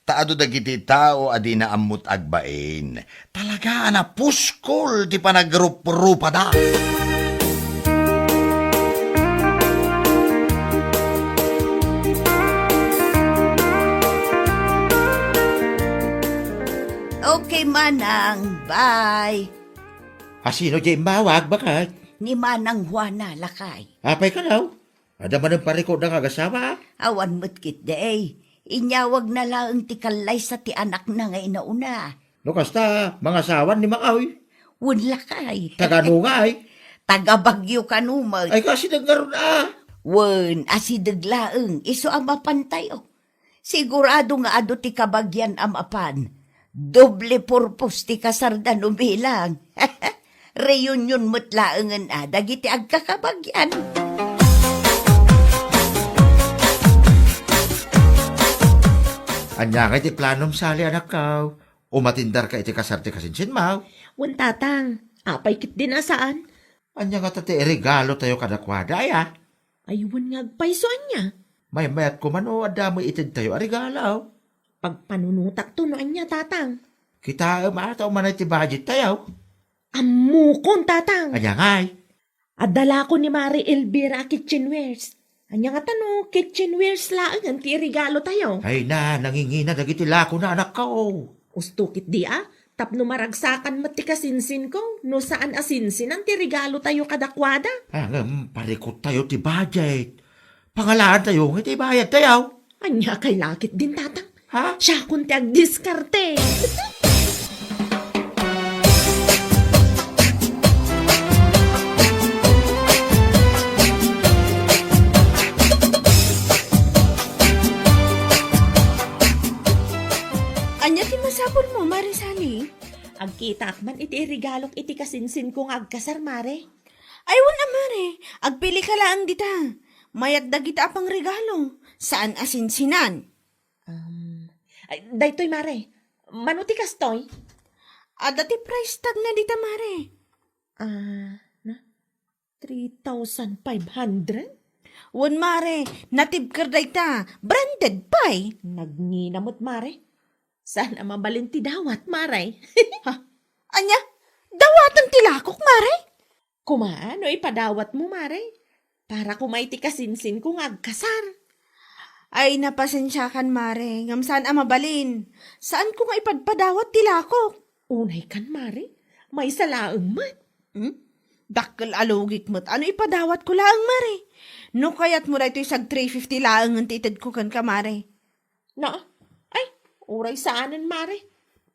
Taado dagiti tao adi na ammut agbain. Talaga na puskol ti panagrup-rupa da. Okay, Manang. Bye. Sino dyan mawag bakit? Ni Manang Juana, lakay. Apay ka daw? Ada man ang parikod ng agasawa? Awan mo't kit day. Inyawag na lang ti kalay sa ti anak na ngay nauna. No kasta, mga sawan ni Maawi. Wun lakay. Tagano nga ay. Taga Bagyo kanumag. Ay kasi nagkaroon Wun, asidaglaeng. Iso ang mapantay Sigurado nga ado ti kabagyan amapan. Doble purpose ti kasardan umilang. Reunion mo't laengan dagiti agkakabagyan. Anya nga iti planom sali anak ka. Umatindar ka iti kasarte kasinsin maw. Wan tatang, apay kit din asaan. Anya nga tate regalo tayo kadakwada ya. Aywan nga agpaisoan niya. May mayat ko man o adamo itid tayo arigalaw. Pagpanunutak to noan niya, tatang. Kita mataw man iti budget tayo. Amukon, tatang. Anya nga ay. Adala ko ni Mari Elvira kitchenwares. Anya nga tano, kitchenwares lang ang ti regalo tayo. Ay na, nangingina dagiti lako na anak ka Ustukit di tapno maragsakan mati kasinsin ko, no saan asinsin ang ti regalo tayo kadakwada. Parikot tayo ti budget. Pangalaan tayo, iti bayad tayo. Anya kay lakit din, tatang. Ha? Siya kunti agdiskarte. Anya ti masapol mo, Mare Sally? Agkitak man iti regalok iti kasinsin kong agkasar, Mare. Ay, wala, Mare. Agpili ka lang dita. Mayat dagita apang regalo. Saan asinsinan? Daytoy, Mare. Manuti kastoy? Ada ti price tag na dita, Mare. 3,500? Wan, Mare. Natibkar dayta. Branded pay. Nagninamot, Mare. Saan ang mabalinti dawat, Mare? Anya? Dawatan tilakok, Mare? Kumaano ipadawat mo, Mare? Para kumaiti kasinsin kong agkasar. Ay, napasensyakan, Mare. Ngam saan ang mabalin? Saan ko nga ipadpadawat tilakok? Unay kan, Mare. May salaang mat. Dakkel alugik mo't. Ano ipadawat ko laang, Mare? No kayat mo na ito isag 350 laang ang titid ko kan ka, Mare. Na, ay, uray saanan, Mare.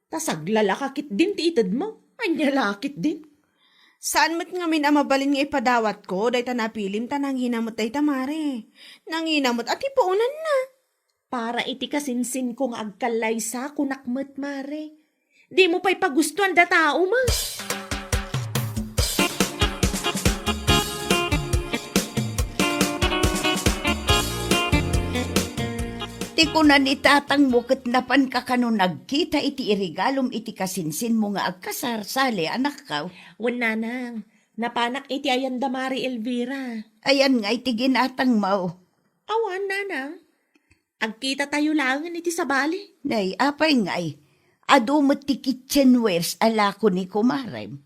Tasaglalakakit din titid mo. Anya lakit din. Saan mo't nga min amabalin nga ipadawat ko, day ta napilim ta nanginamot day ta, Mare. Nanginamot at ipuunan na. Para iti kasinsin kong agkalay sa kunakmet, Mare. Di mo pa'y pagustuhan da tao, ma. Ti kunan itatang bukit napan ka kano nagkita iti irigalom iti kasinsin mo nga agkasar sali anak ka. Wala nang. Napanak iti ayan damari Elvira. Ayan nga iti ginatang mau. Awan, nanang. Agkita tayo langan iti sabali. Nay, apay ngay. Adumot ti kitchenwares ala ko ni kumarem.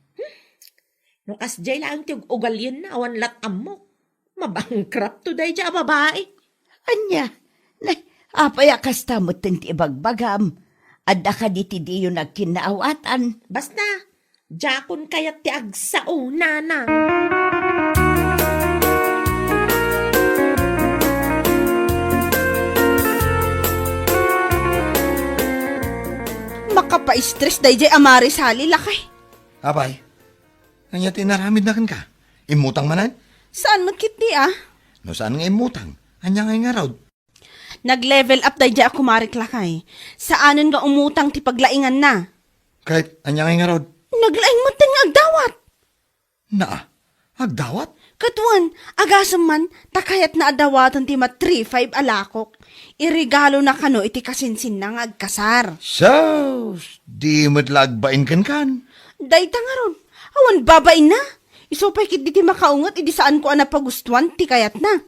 Nukas jay lang ti ugal yan na awan lat amok. Mabangkrap to day dya babae. Anya, nay, apay akasta mo ti ibagbagam. Adda ka di ti diyo nagkinaawatan. Basta, jakon kayat ti agsao, nanang. Makapa-stress day jay amari sali lakay. Abay, kanya tinaramid na kan ka. Imutang manan? Saan mo kiti ah? No saan nga imutang? Anya nga raw. Nag-level up day jay ako marik lakay. Saanan nga umutang ti paglaingan na? Kahit anya nga raw. Naglaing mo ting agdawat. Na, agdawat? Katuan, agasam man, takayat na adawatan ti mat 3-5 alakok. Irigalo na kano iti kasinsin na nga agkasar. Sus, di matlagbain kan. Dayta nga ron, awan babain na. Isopay kit di ti makaungat, idi saan ko anapagustuhan, ti kayat na.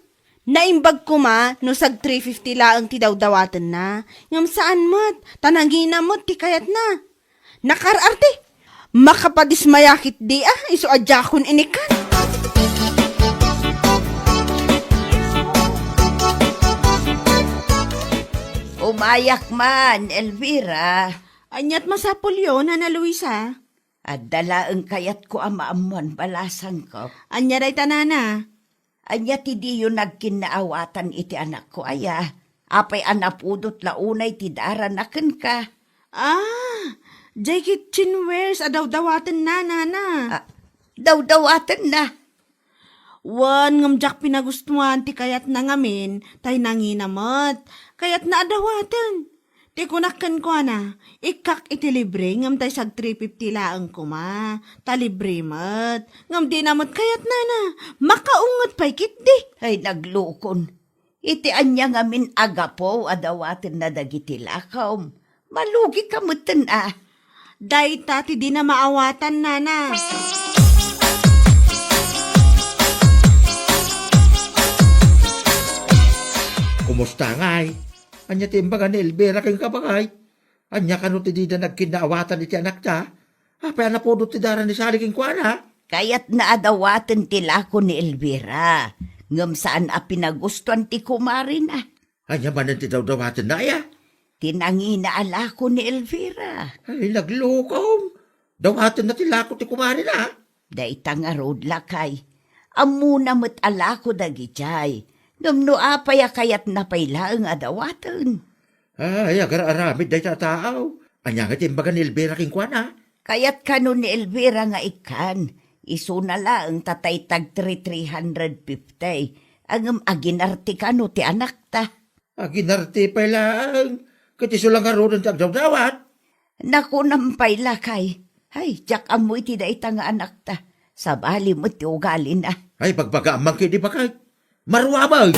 Naimbag ko ma, no sag 350 laang ti dawdawatan na. Ngam saan mat, tanangina mo't ti kayat na. Nakararte, makapadismayakit di iso adjakon inikan. Umayak man, Elvira. Anyat masapol yun, Ana Luisa. At dalaang kayat ko amaamuan balasang ko. Anya day tanana. Anya ti diyo nagkinaawatan iti anak ko aya. Apay anapudot launay ti daranaken ka. Jay kitchenwares adawdawatan na, nana. Dawdawatan na. Wan ngamjak pinagustuhan ti kayat na ngamin, tay nanginamot. Kayat na adawatan. Ti kunakan ko na, ikak iti libre ngam tay sag 350 laang kuma. Talibre mat. Ngam di namot kayat na na. Makaungot pa'y kitdi. Ay naglukon. Iti anya ngamin agapo adawatan na dagiti lakaw. Malugi ka mutan Day tati di na maawatan, nana. Kumusta ngay? Anya timbangan ni Elvira kang kabangay. Anya kano ti di na nagkinaawatan iti anak ta. Apay anapodot ti dara ni Saliking kuana. Kayat na adawatan ti lako ni Elvira. Ngam saan pinagustuhan ti kumarin Anya man ti dawdawatan na ya. Tinangina alako ni Elvira. Ay naglukom. Dawatan na ti lako ti kumarin Dayta nga road lakay. Amuna mo't alako dagijay. Ngam no apay kayat na pailaang adawatan. Ay agar-aramid day tao. Anya nga timbangan ni Elvira king kuana. Kayat kano ni Elvira nga ikan. Iso na lang tatay tag 350. Ang aginarti kano ti anak ta. Aginarti pa lang. Kati sulang karoon ang dawdawat. Naku nampay lakay. Ay, jak amoy ti daita nga anak ta. Sabali mo ti ugali na. Ay pagpagaamang kidi bakay. Marwabay!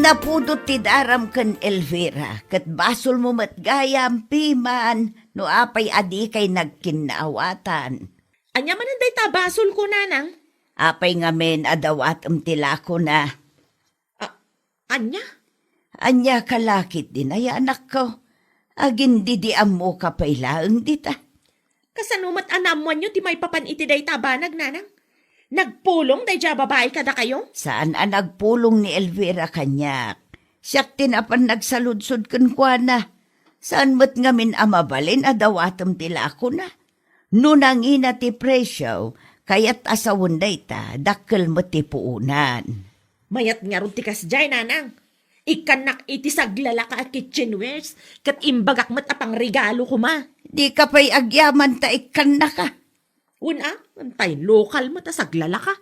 Napudot ti daram ken Elvira, kat basol mo matgayam piman, no apay adi kay nagkinaawatan. Anya man day tabasol ko, nanang. Apay nga men adawat tilako na. Anya? Anya kalakit din ay anak ko. Agin didiam mo kapailaang dita. Kasanumat anamuan nyo ti may papan iti day tabanag, nanang. Nagpulong day dya babae kada kayo? Saan nagpulong ni Elvira kanyak? Siyak tinapan nagsaludsod kan kwa na. Saan mo't ngamin amabalin adawatam tilako na? Nunangina ti presyo, kayat asawon day ta, dakkel mo ti puunan. Mayat nga ron ti kasjay, nanang. Ikanak iti saglala ka at kitchenwares, kat imbagak mat apang regalo ko ma. Di ka pa'y agyaman ta ikan na ka. Una, antay lokal mo ta saglala ka.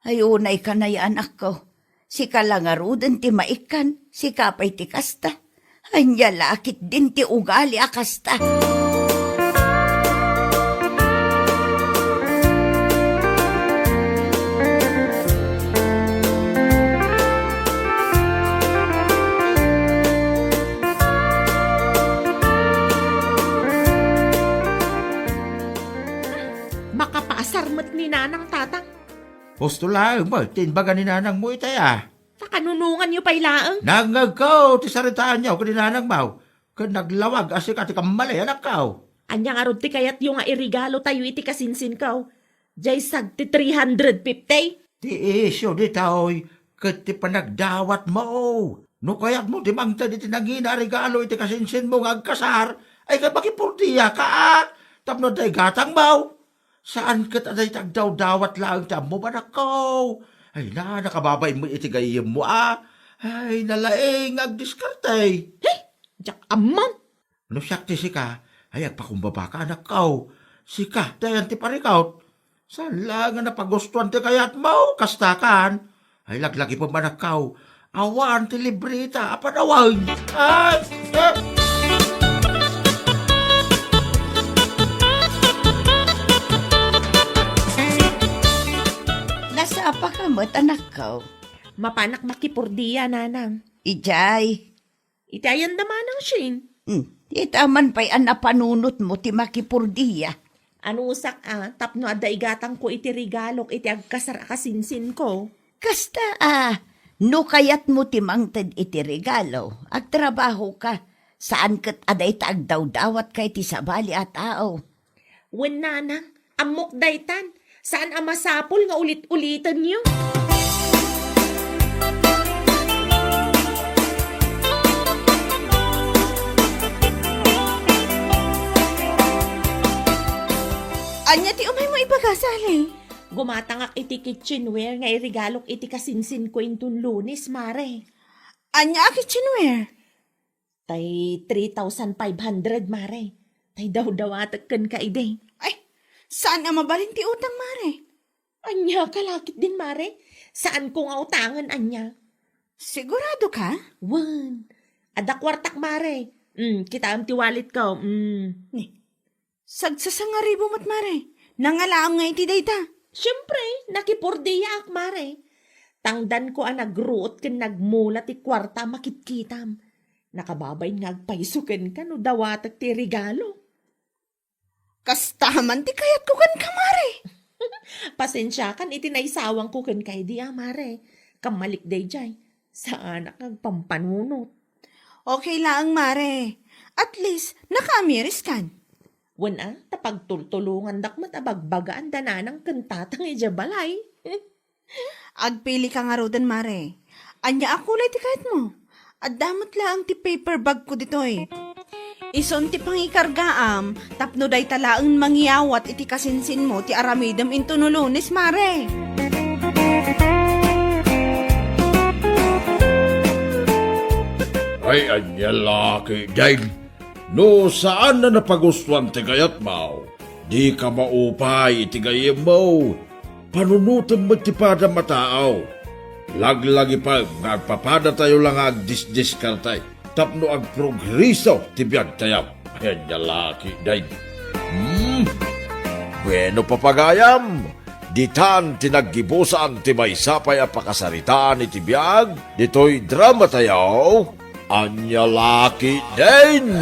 Ay unay ka na anak ko. Si kalangaruden ti maikan, si kapay ti kasta. Anya lakit din ti ugali akasta. Makapaasarmat ni nanang tatang. Posto lang ba, tinbaga ni nanang mo itaya. Takanunungan niyo pa'y laang. Nangag ko, ti saritaan niyo, kani nanang mo. Kan naglawag, asik ati kamali, anak ka. Anya nga rod ti kayat yung nga irigalo tayo iti kasinsin ka. Jay sag ti 350. Ti isyo di taoy, kat ti panagdawat mo. No kayat mo, ti mangta di tinangina regalo iti kasinsin mo nga agkasar, ay ka makipurtiya ka. Tapno day gatang mo. Saan kat aday tagdaw-dawat lang mo ba ko? Ay nakababay mo iti gayim mo Ay, nalaing agdiskarte. Hey, jak amam. No siyak ti sika, ay agpakumbaba ka anak ko. Sika, dayan ti parikaut. Saan lang nga napagustuhan ti kayat mo, kastakan. Ay laglagi pa manak ko. Awan ti librita, apanawag. Ay, Nasa apa ka mo't anak ko? Mapanak makipurdiya, nanang. Ijay. Itayan naman ang Shane. Di taman pa'y anapanunot mo ti makipurdiya. Ano usak tapno adda igatang ko iti regalok iti agkasar akasinsin ko. Kasta no kayat mo ti mangted iti regalo, agtrabaho ka. Saan kat aday taagdaw-dawat kay ti sabali at tao. Wen nanang, amok daytan. Saan ang masapol nga ulit-ulitan niyo? Anya ti umay mo ipagkasali. Gumatangak iti kitchenware nga irigalok iti kasinsin ko intun Lunes, mare. Anya a kitchenware. Tay 3,500, mare. Tay daw-dawatak kan ka ide. Ay, saan ang mabalin ti utang, mare? Anya, kalakit din, mare. Saan ko nga utangan, anya? Sigurado ka? Wan. Ada kwartak, mare. Kita am ti wallet ko. Sagsasangaribo mo't, mare. Nangalaam nga iti dayta. Siyempre, nakipurdiya ak, mare. Tangdan ko ang nagruot ken nagmula ti kwarta makitkitam. Nakababay ngagpaisuken ka no dawatak ti regalo. Kastaman ti kayat ko kan kamare. Pasensya kan iti naisawang ko ken kay di mare. Kamalik day jay. Saan ang pampanunot? Okay lang, mare. At least, naka-amiris kan. Wana, tapagtultulungan dakmat abagbagaan dananang kantatang ijabalay. Agpili ka nga rodan, mare. Anya akulay ti kahit mo. At damat lang ti paper bag ko ditoy. Ison ti pangikargaam, tapno day talaang mangyawat iti kasinsin mo ti aramidam into no Lunes, mare. Ay, anya laki, Dave. No, saan na napagustuhan ti kayat mo? Di ka maupay iti gayem mo. Panunutan mo ti pada mataaw. Laglagi pa, nagpapada tayo lang agdisdiskartay. Tapno agprogreso ti biyag tayo. Anya laki, Dave. Bueno, papagayam. Ditan tinaggibusan ti may sapay a pakasaritaan iti biyag. Dito'y drama tayo. Anya laki din!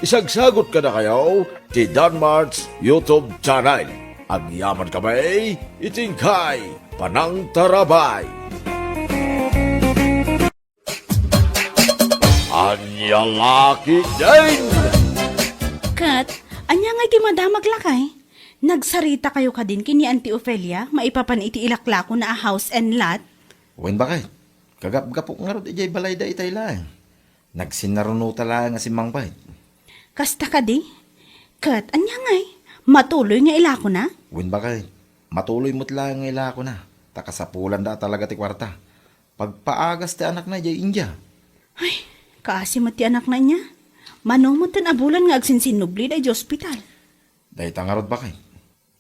Isagsagot ka na kayo ti Danmart's YouTube channel. Ang yaman kamay, itingkay, panang tarabay. Anya laki din! Kat, anya nga iti madamag lakay. Nagsarita kayo ka din kini Auntie Ophelia, maipapan iti ilaklako na a house and lot. Wen bakay? Kagap-gapok nga ron ijay balay da itay lang. Nagsinarunuta lang nga si Mang Bay. Kasta ka di? Kat, anya ngay, matuloy nga ilako na? Wen bakay? Matuloy mo't lang nga ilako na. Takasapulan da talaga ti kwarta. Pagpaagas ti anak na ijay India. Ay, kaasi mo ti anak na niya. Manong mo tan abulan nga agsinsinubli da iti ospital. Dahil tangarod bakay?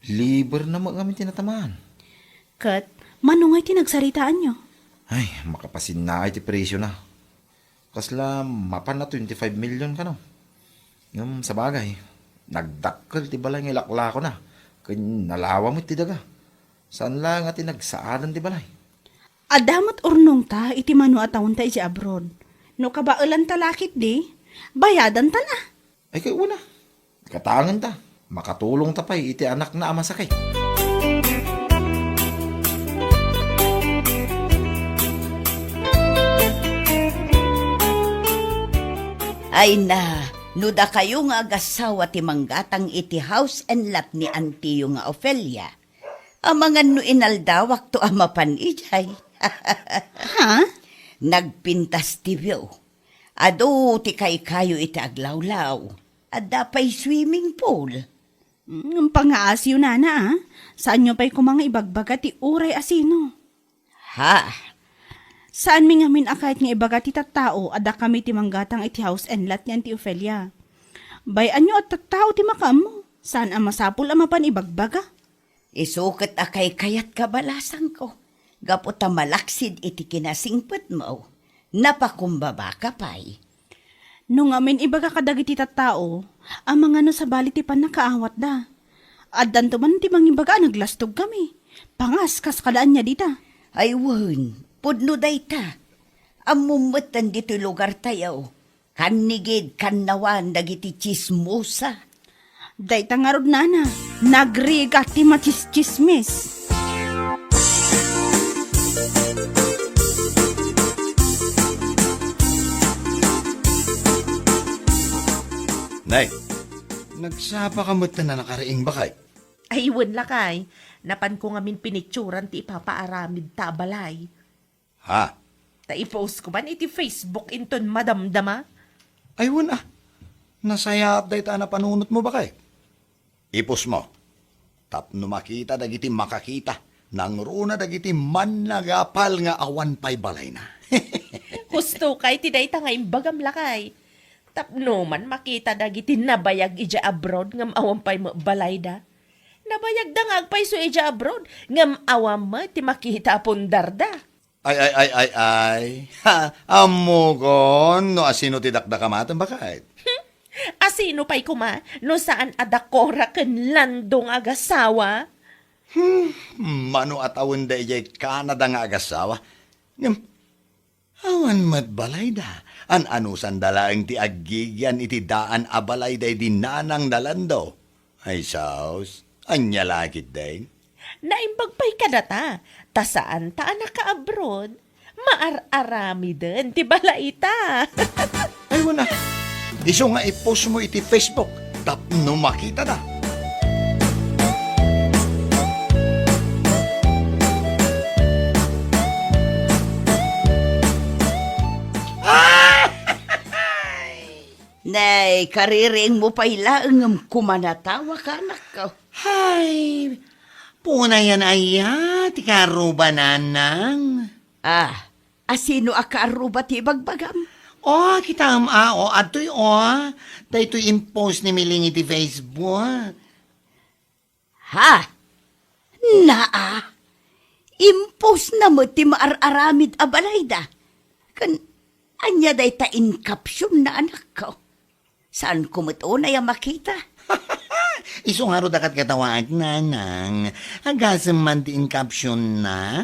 Liber na mo kami tinatamaan. Kat, manong ay tinagsaritaan nyo? Ay, makapasin na ay ti presyo na. Kasla, mapan na 25 million ka no. Yung sa bagay, nagdakkel ti balay ng ilakla ko na. Kaya nalawa mo ti daga. Saan lang at nagsaadan ti balay? Adamat urnong ta, iti manu atawon ta iti abroad. No kabailan talakit di, bayadan ta na. Ay kayo una, katangan ta. makatulong tapay iti anak na ama sakay. Ay na, nuda kayo nga agasawa ti manggatang iti house and lot ni Antiyo nga Ofelia. Amangan no inaldawak to amapan ijay. Ha? Nagpintas ti view. Ado ti kayo iti aglawlaw. Adda pa'y swimming pool. Ang pangaasyo na, Saan nyo pa'y kumanga ibagbaga ti uray asino? Ha? Saan mi ngamin akait nga ibaga ti tattao ada kami ti manggatang iti house and lot ni Auntie Ofelia. Bayan nyo at tattao ti makam mo. Saan ang masapul amapan ibagbaga? Isukat akay kayat kabalasang ko. Gaputa malaksid iti kinasingpet mo. Napakumbaba ka pa'y. Nung amin ibaga kadagiti tattao, ang mga no sa bali ti panakaawat da. Addan to man ti mangibaga naglastog kami. Pangas kas kadaan niya dita. Ay wan, pudno day ta. Amumutan dito lugar tayo. Kanigid kanawan dagiti chismosa. Day tangarod nana, nagriga ti machismismis. Nay, nagsapa ka mo't na nakaraing bakay? Ay, iwan lakay. Napan ko ngamin pinicturan ti ipapaaramid ta balay. Ha? Ta ipost ko man iti Facebook inton madamdama. Ay, wala. Nasaya update na panunot mo bakay? Ipos mo. Tapno makita dagiti makakita. Nang runa dagiti man nagapal nga awan pa'y balay na. Gusto kay tiday ta nga imbagam lakay. Tapno man makita dagiti nabayag ija abroad ngam awam pa'y balay da. Nabayag da nga agpay so ija abroad ngam awam ma ti makita pundar da. Ay. Ha, amo kon, no asino ti dakdakamatan bakay? Asino pa'y kuma no saan adakora ken landong agasawa? Mano at awan da ijay Canada nga agasawa. Ngam, awan mat balay da. An anusan dalaang ti agigyan iti daan abalay day dinanang dalando. Ay saus, anya lagit day. Naimbag pa'y kadata, ta saan ta anak ka abroad? Maararami din, ti balaita. Ay wala, iso nga ipost mo iti Facebook, tapno makita na. Nay, kariring mo pa'y laang kumanatawa ka anak ko. Hay, puna yan aya, ti karuba nanang. Asino akaruba ti bagbagam? Kita atoy dahito'y impose ni Miling iti Facebook. Ha? Impose na mo ti maararamid abalay da. Anya day ta in caption na anak ko. Saan kumuto na yung makita? Iso nga ro dakat katawag nanang. Agasam man ti in caption na.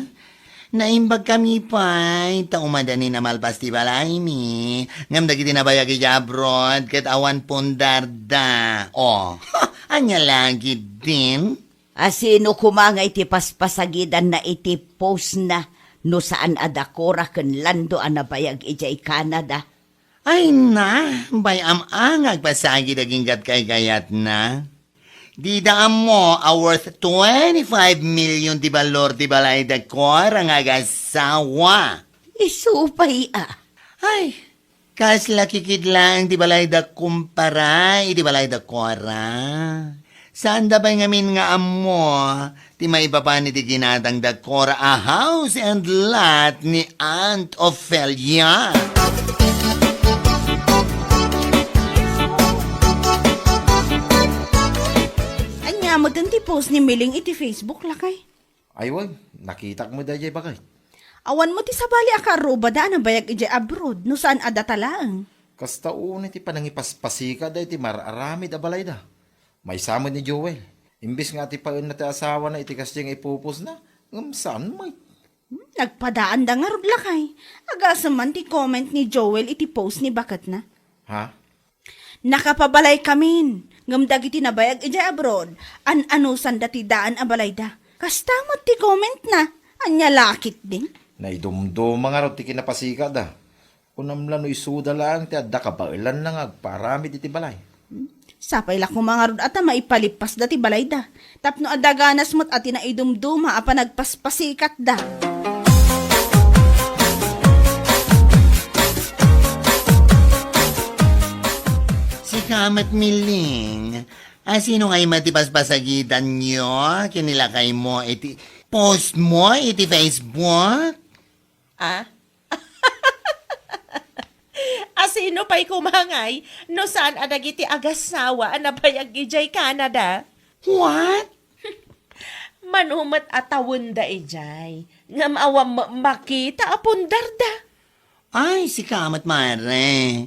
Naimbag kami pa'y taumadani na malpas ti balay mi. Ngam dagiti nabayag iti abroad ket awan pundarda. Anya lagi din? Asino kumangay ti paspasagidan na iti post na no saan adakora ken lando anabayag iti Canada. Ay na, bayam ang agpasagi daging gat kay gayat na. Di daan mo worth 25 million di balor di balay da kor ang agasawa. Isupay Ay, kas lakikid lang di balay da kumpara, di balay da kora. Saan da ba ngamin nga amo, ti may baba ni di ginadang da kora a house and lot ni Aunt Ofelia. Anya mo din ti post ni Miling iti Facebook lakay. Ay wag, nakita mo dayjay bakay. Awan mo ti sabali akaruba da na bayag iti abroad no saan adatalaang. Kasta una ti panangipaspasika day ti mararamid abalay da. May samod ni Joel. Imbis nga ti paun na ti asawa na itikas diyang ipupos na. Saan may? Nagpadaan da nga rod lakay. Agasam man ti comment ni Joel iti post ni Bakat na. Ha? Nakapabalay kamin. Ngam dagiti nabayag ija abroad, an-anusan dati daan abalayda. Kastamot ti comment na, anya lakit din. Naidumdo mga raw ti kinapasikat da. Unamlan no isuda lang ti adda kabailan lang agparami iti balay. Sapay lak mo mga rod ata maipalipas dati balayda. Tapno adaganas mo't ati na idumduma apa nagpaspasikat da. Si Kamat Miling, sino ngay matipaspasagitan nyo? Kinilakay mo iti post mo iti Facebook? Asino pa'y kumangay no saan adagiti agasawa anapayag ijay Canada? What? Manumat atawon da ijay. Ngam awam makita apundarda. Ay, si Kamat Mare.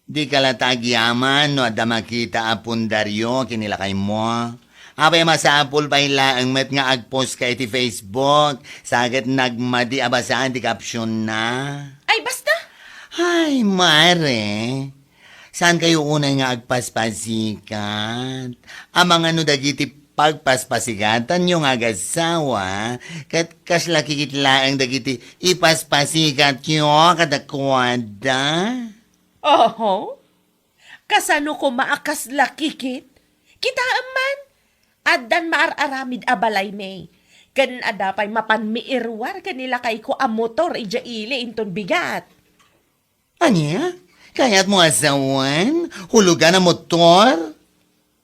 Di ka latagyaman no adda makita apundaryo kinilakay mo. Abay masapul pa ilaang met nga agpost ka iti Facebook. Sagit nagmadi abasaan di caption na. Ay basta! Ay, Mare. Saan kayo unay nga agpaspasikat? Amang ano dagiti pagpaspasikatan yung agasawa, kat kaslakikitlaang dagiti ipaspasikat yung kadakwada? Oho? Kasano ko maakas lakikit? Kita aman. Addan maararamid abalay may. Kan adapay mapanmiirwar kanila kay ko a motor ija ili inton bigat. Anya? Kaya't mo asawan? Hulugan na motor?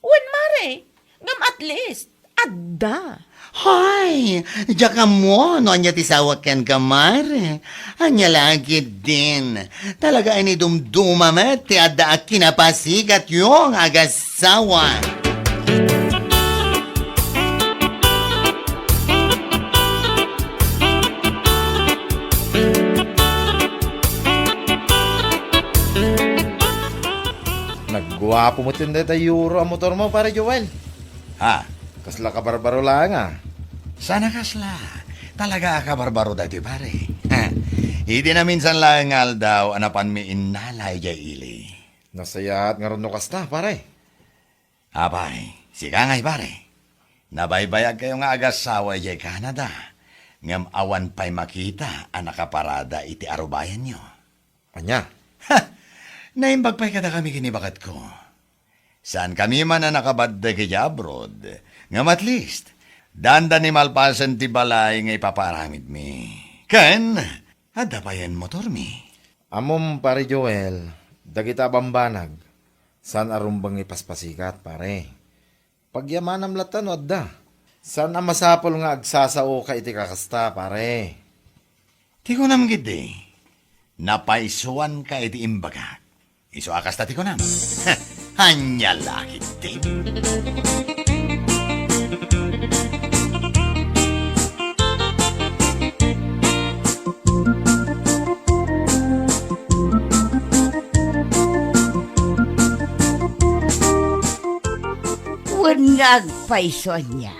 Wen mare, ngam at least, adda. Hay, diya ka mo, no anya tisawak ken kamare. Anya lagi din. Talaga ini dumduma met, ti adda ak kinapasikat yung agasawa. Nagguwapo mo tinday euro ang motor mo, pare Joel. Ha? Kasla ka barbaro lang Sana kasla. Talaga ka barbaro dati pare. Hindi na minsan lang daw anapan mi inalay jay ili. Nasayat nga ron no kasta, pare. Apay, sika ngay pare. Nabaybayag kayo nga agasawa jay Canada. Ngam awan pa'y makita ang nakaparada iti arubayan nyo. Anya? Naimbag pa'y kada kami kinibakat ko. Saan kami man na nakabadda kaya abroad, ngam at least, danda ni malpasan ti balay nga ipaparamid mi. Ken, adda pa yan motor mi. Amom, pare Joel, dagita bambanag. San arumbang ipaspasikat, pare. Pagyamanam latan o adda. San ang masapol nga agsasao ka iti kakasta, pare. Ti ko nam gidi, napaisuan ka iti imbagak. Iso akas tati ko nam. Hanya lakit din. Wan nga agpaison niya.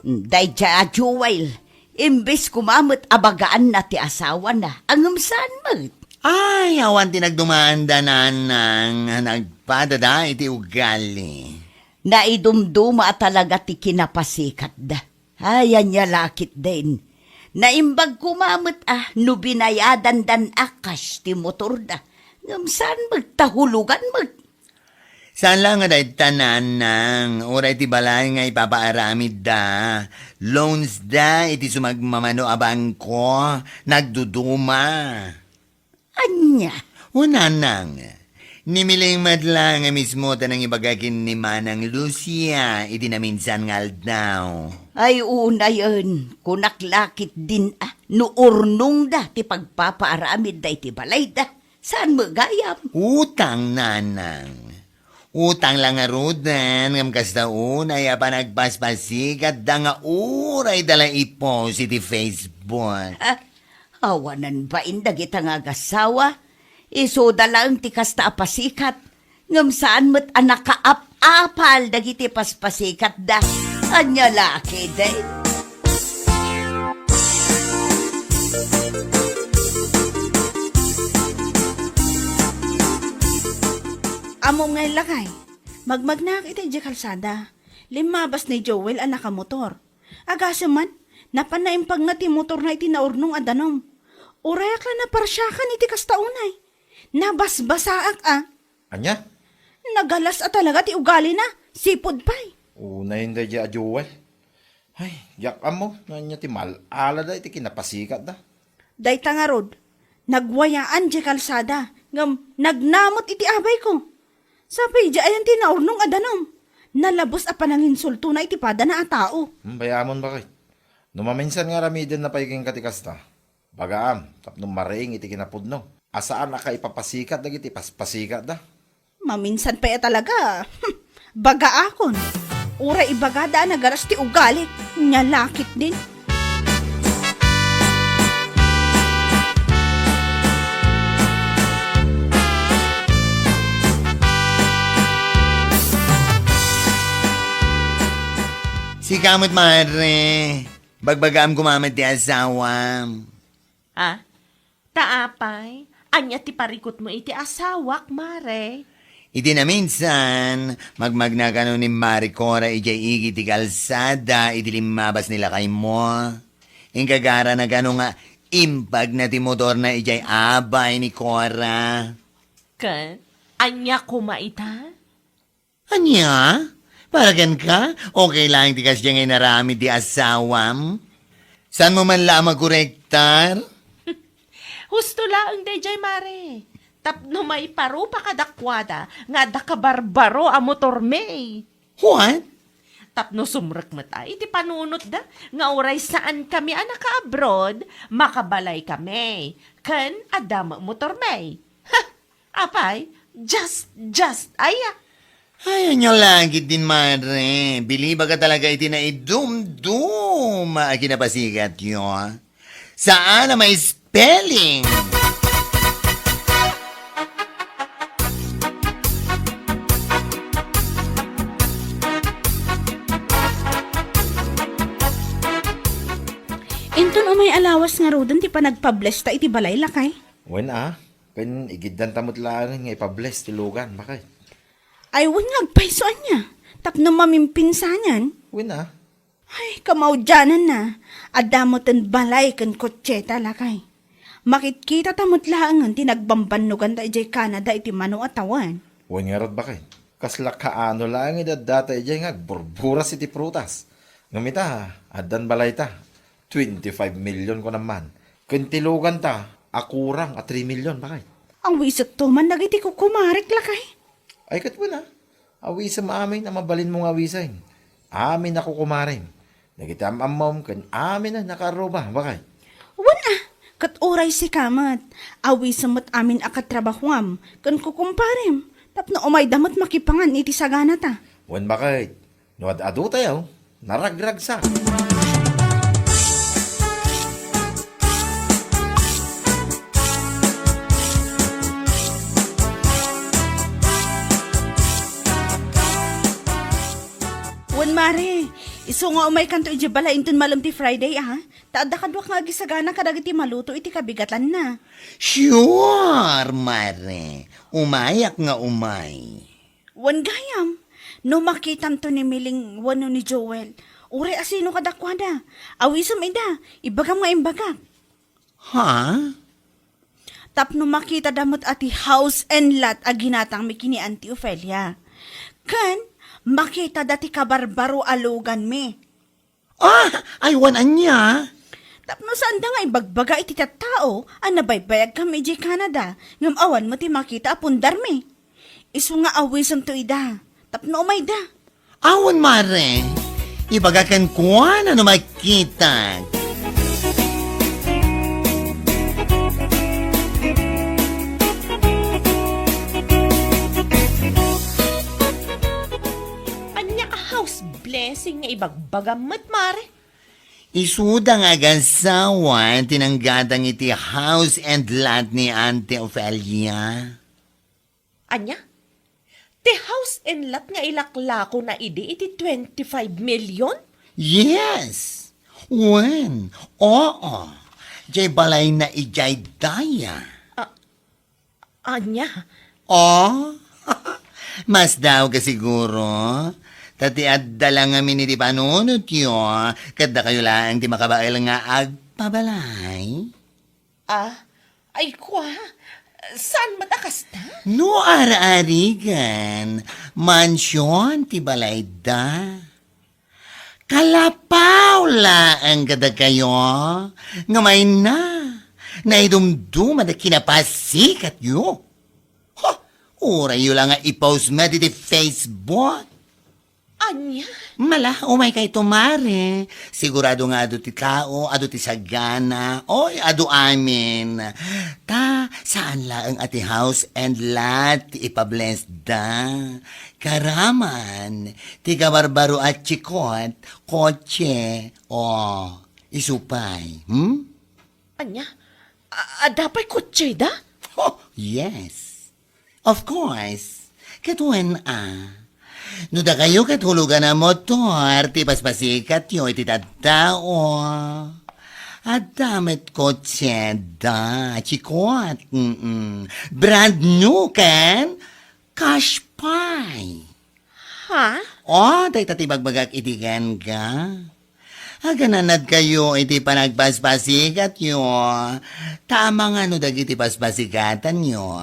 Day dya Joel, imbes kumamot abagaan na ti asawa na, ang saan mat? Ay, awan tinagdumanda na nang nagpadada iti ugali. Naidumduma talaga ti kinapasikat da. Ayan niya lakit din. Naimbag kumamot no binayadan dan akas ti motor da. Ngam saan magtahulugan mag? Saan lang nga dahil tanan nang oray ti balay nga ipapaaramid da. Loans da iti sumagmamano abang ko. Nagduduma. Anya? Una nang. Nimiling madlang nga mismo tanang ibagakin ni Manang Lucia. Iti na minsan ngal daw. Ay una yun. Kunaklakit din no urnong da ti pagpapaaramid da iti balay da. Saan magayam? Utang nanang. Utang lang nga rudan, ngam kastaon ay pa nagpaspasikat da nga uray dala i-post iti Facebook. Awanan ba indag itang agasawa? Iso dalang ti kasta apasikat. Ngam saan mo't nakaap-apal dagiti paspasikat da. Anya laki day. Amo nga lakay, Magmagnak iti di kalsada. Limabas ni Joel ang nakamotor. Agasa man, napanaimpag na ti motor na iti naurnong adanom. Urayak la na parsyakan iti kastaunay. Nabasbasaak Anya? Nagalas talaga ti ugali na. Sipod pa'y. Una yun da dya Joel. Ay, yak mo. Nanya ti malala da iti kinapasikat da. Dayta nga rod, nagwayaan di kalsada. Ngam, nagnamot iti abay ko. Sapay di ayan tinaurnong adanom. Nalabos a pananginsulto na iti pada na a tao. Bayamon ba kay? Numaminsan nga ramidin na paiging katikasta. Bagaam, tapno maring iti kinapudno. Asaan na ka ipapasikat da iti paspasikat da? Maminsan pa talaga. Baga akon. Ura ibagada nagaras ti ugali. Nyalakit din. Si kamot mare, bagbagaam gumamit ti asawam. Ah, taapay, anya ti parikot mo iti asawak, mare. Iti na minsan, magmagnakano ni Maricora ijay igi ti kalsada, iti limabas nila kay mo. Ingagara na gano nga, impag na ti motor na ijay abay ni Cora. Kan, anya kumaita? Anya? Paragan ka? Okay lang ti kasya ngay narami di asawam? San mo man lamang korektar? Husto laang dayjay, mare. Tapno may paro pa kadakwada, nga da kabarbaro a motor may. What? Tapno sumrek mata, iti panunot da, nga oray saan kami anak abroad, makabalay kami. Kan, adama motor may. Ha! Apay, just, aya. Ay, nyo langit din, mare. Biliba ka talaga iti na idum-dum. Kinapasikat yun. Saan na may spelling? Inton umay alawas nga rodan ti panagpabless ta iti balay lakay. Wen pen igiddan tamot lang nga ipabless ti lugan. Bakit? Ay, wan nagpaisoan niya. Tapno mamimpinsanan. Wen Ay, kamaudyanan na. Adamot ang balay kan kotseta lakay. Makitkita tamot laangan tinagbambanugan da ijay Canada iti mano atawan. Wen nga rod bakit? Kasla kaano lang idadata ijay nga burburas iti prutas. Ngamita, adan balay ta. 25 million ko naman. Kuntilugan ta, akurang at 3 million. Bakit? Ang wisot to man nagiti ko kumarik lakay. Ay kat mo na. Awisa mo amin na mabalin mong awisain. Amin ako kumarin. Nagitamamom kan amin na nakaroba. Bakit? Wana, kat oray si kamat. Awisa mo't amin akatrabahwam. Kan kukumparim. Tapno umay damot makipangan iti sagana ta. Wan bakit? Nuad-ado tayo. Naragrag sa. Wan mare, iso nga umay kanto iti bala inton malam ti Friday Taada kadwak nga gisagana kadag iti maluto iti kabigatan na. Sure, mare. Umayak nga umay. Wan gayam, no makitam to ni Miling wano ni Joel. Ure asino kadakwada. Awisam ida, ibagam nga imbagak. Ha? Tapno makita damot ati house and lot a ginatang mikini Auntie Ophelia. Kan, makita dati kabarbaro alugan me. Aywan anya. Tapno saan da nga ibagbaga iti tao, nabaybayag kami di Canada, ngam awan mo ti makita apundar me. Isu nga awisam to ida, tapno umay da. Awan mare. Ibagakan ko na makita. Blessing nga ibagbagamat, mare. Isuda nga gasawan, tinanggadang iti house and lot ni Auntie Ophelia. Anya? Ti house and lot nga ilaklako na iti 25 million? Yes. When? Oo. Jay balay na ijay daya. Anya? Oh? Mas daw ka siguro. Tati adda lang amin iti panunot yo. Kada kayo lang di makabail nga agpabalay. Ay kwa, saan matakas na? No ara-arigan, mansyon ti balay da. Kalapaw ang kada kayo, nga may na idumduma da kinapasikat yo. Ha, uray yo lang nga i-post mo di Facebook. Anya? Mala, umay kay tumare. Sigurado nga ado ti tao, ado ti sagana, oy, ado amin. Ta, saan lang ati house and lot ti ipabless da. Karaman, ti kabarbaro at chikot, kotse, isupay. Anya? Dapat kutsi da? Oh, yes. Of course. Katuan no da kayo katulugan na motor, ti paspasikat yo iti tattao. At damit kotse da, chikot. Brand new kan? Cash pie. Ha? Day tatibagbagak itigan ka. Agananad kayo iti panagpaspasikat yo. Tama nga no dagiti paspasikatan yo.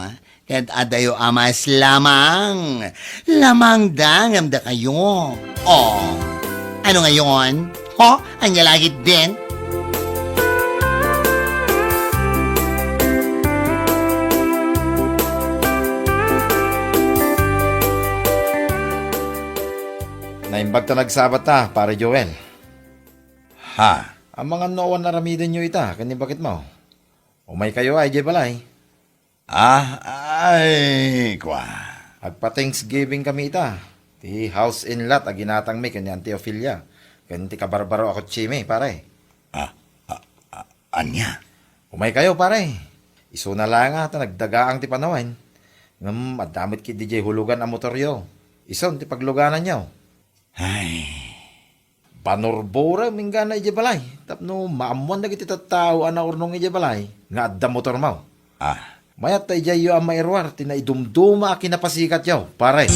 Ket adayo amas lamang. Lamang dangam da kayo. Ano ngayon? Anya lagit din? Naimbag ta nagsabat ta, pare Joel. Ha? Ang mga noon na ramidin nyo ita, kanin bakit mo? Umay kayo ay balay. Ay, kwa. Agpa-Thanksgiving kami ita. Ti house in lot, aginatang may kanyan ti Ophelia. Kanyan ti kabarbaro ako chime, pare. Anya? Umay kayo, pare. Iso na lang ata, nagdagaang ti panawan. Adamit ki DJ hulugan ang motoryo. Ison ti pagluganan nyo. Ay. Panorbora minggana ije balay. Tapno maamuan na kiti tattao ana urnong ije balay. Nga adda motor mo. Mayat tayo jayo ang mairwar. Tinaidumduma kinapasikat yaw. Pare.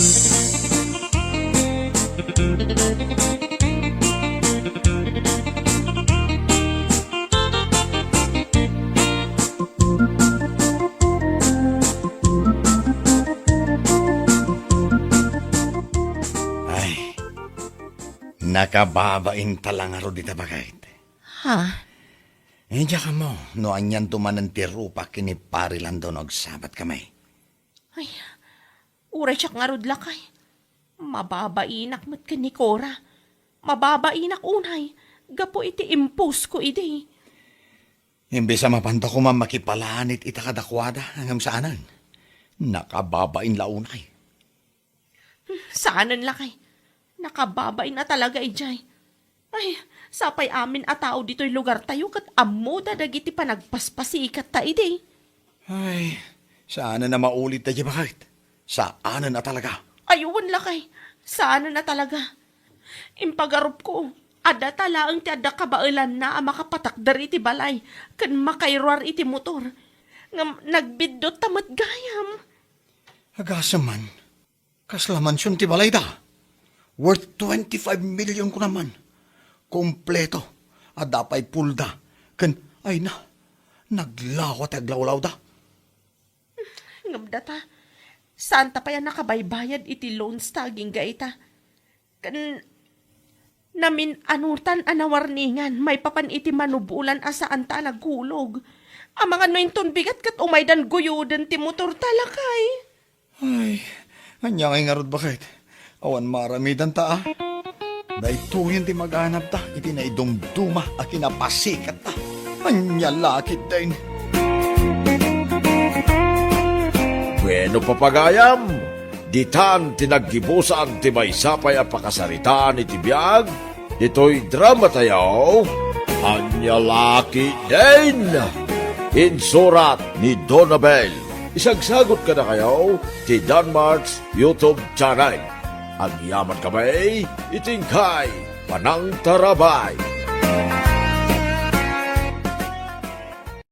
Nakababain talang aro di tabagait. Ha? Diya ka mo, no anyan tumanan ti rupa kini pari lang daw nagsabat kamay. Ay, uray siya nga rod lakay. Mababainak mat ka ni Cora. Mababainak unay. Gapo iti impose ko ide. Imbes sa mapanta ko makipalanit ita kadakwada hanggang saanan. Nakababain launay. Saanan lakay. Nakababain na talaga ijay. Ay, sapay amin a tao dito'y lugar tayo kat ammo dagiti panagpaspasikat ta ide. Ay, saanan na maulit na bakit? Saanan na talaga? Ayun lakay, saanan na talaga. Impagarup ko, ada talaang ti ada kabailan na makapatakdar iti balay, kan makairwar iti motor. Nagbidot tamat gayam. Agasaman, kaslaman siyon ti balay da. Worth 25 million ko naman. Kompleto. Adapay pulda. Kan, ay na. Naglawat aglawlaw da. Ngamda ta. Saan ta pa yan nakabaybayad iti loans taging gaita. Kan, namin anutan anawarningan. May papan iti manubulan asaan ta naghulog. Ang mga nointon bigat kat umaydan guyudan ti motor talakay. Ay, anya ngay nga rod bakit? Awan maramidan ta Daytoyin ti maghanap ta, iti naidumduma a kinapasikat ta. Anya lakit din. Bueno papagayam, ditan tinaggibusan ti maysapay a pakasaritaan iti biyag, dito'y drama tayaw, anya laki din. Insurat ni Donabel. Isagsagot ka na kayo ti Danmarks YouTube channel. Ang yaman kamay, itingkay, panang tarabay.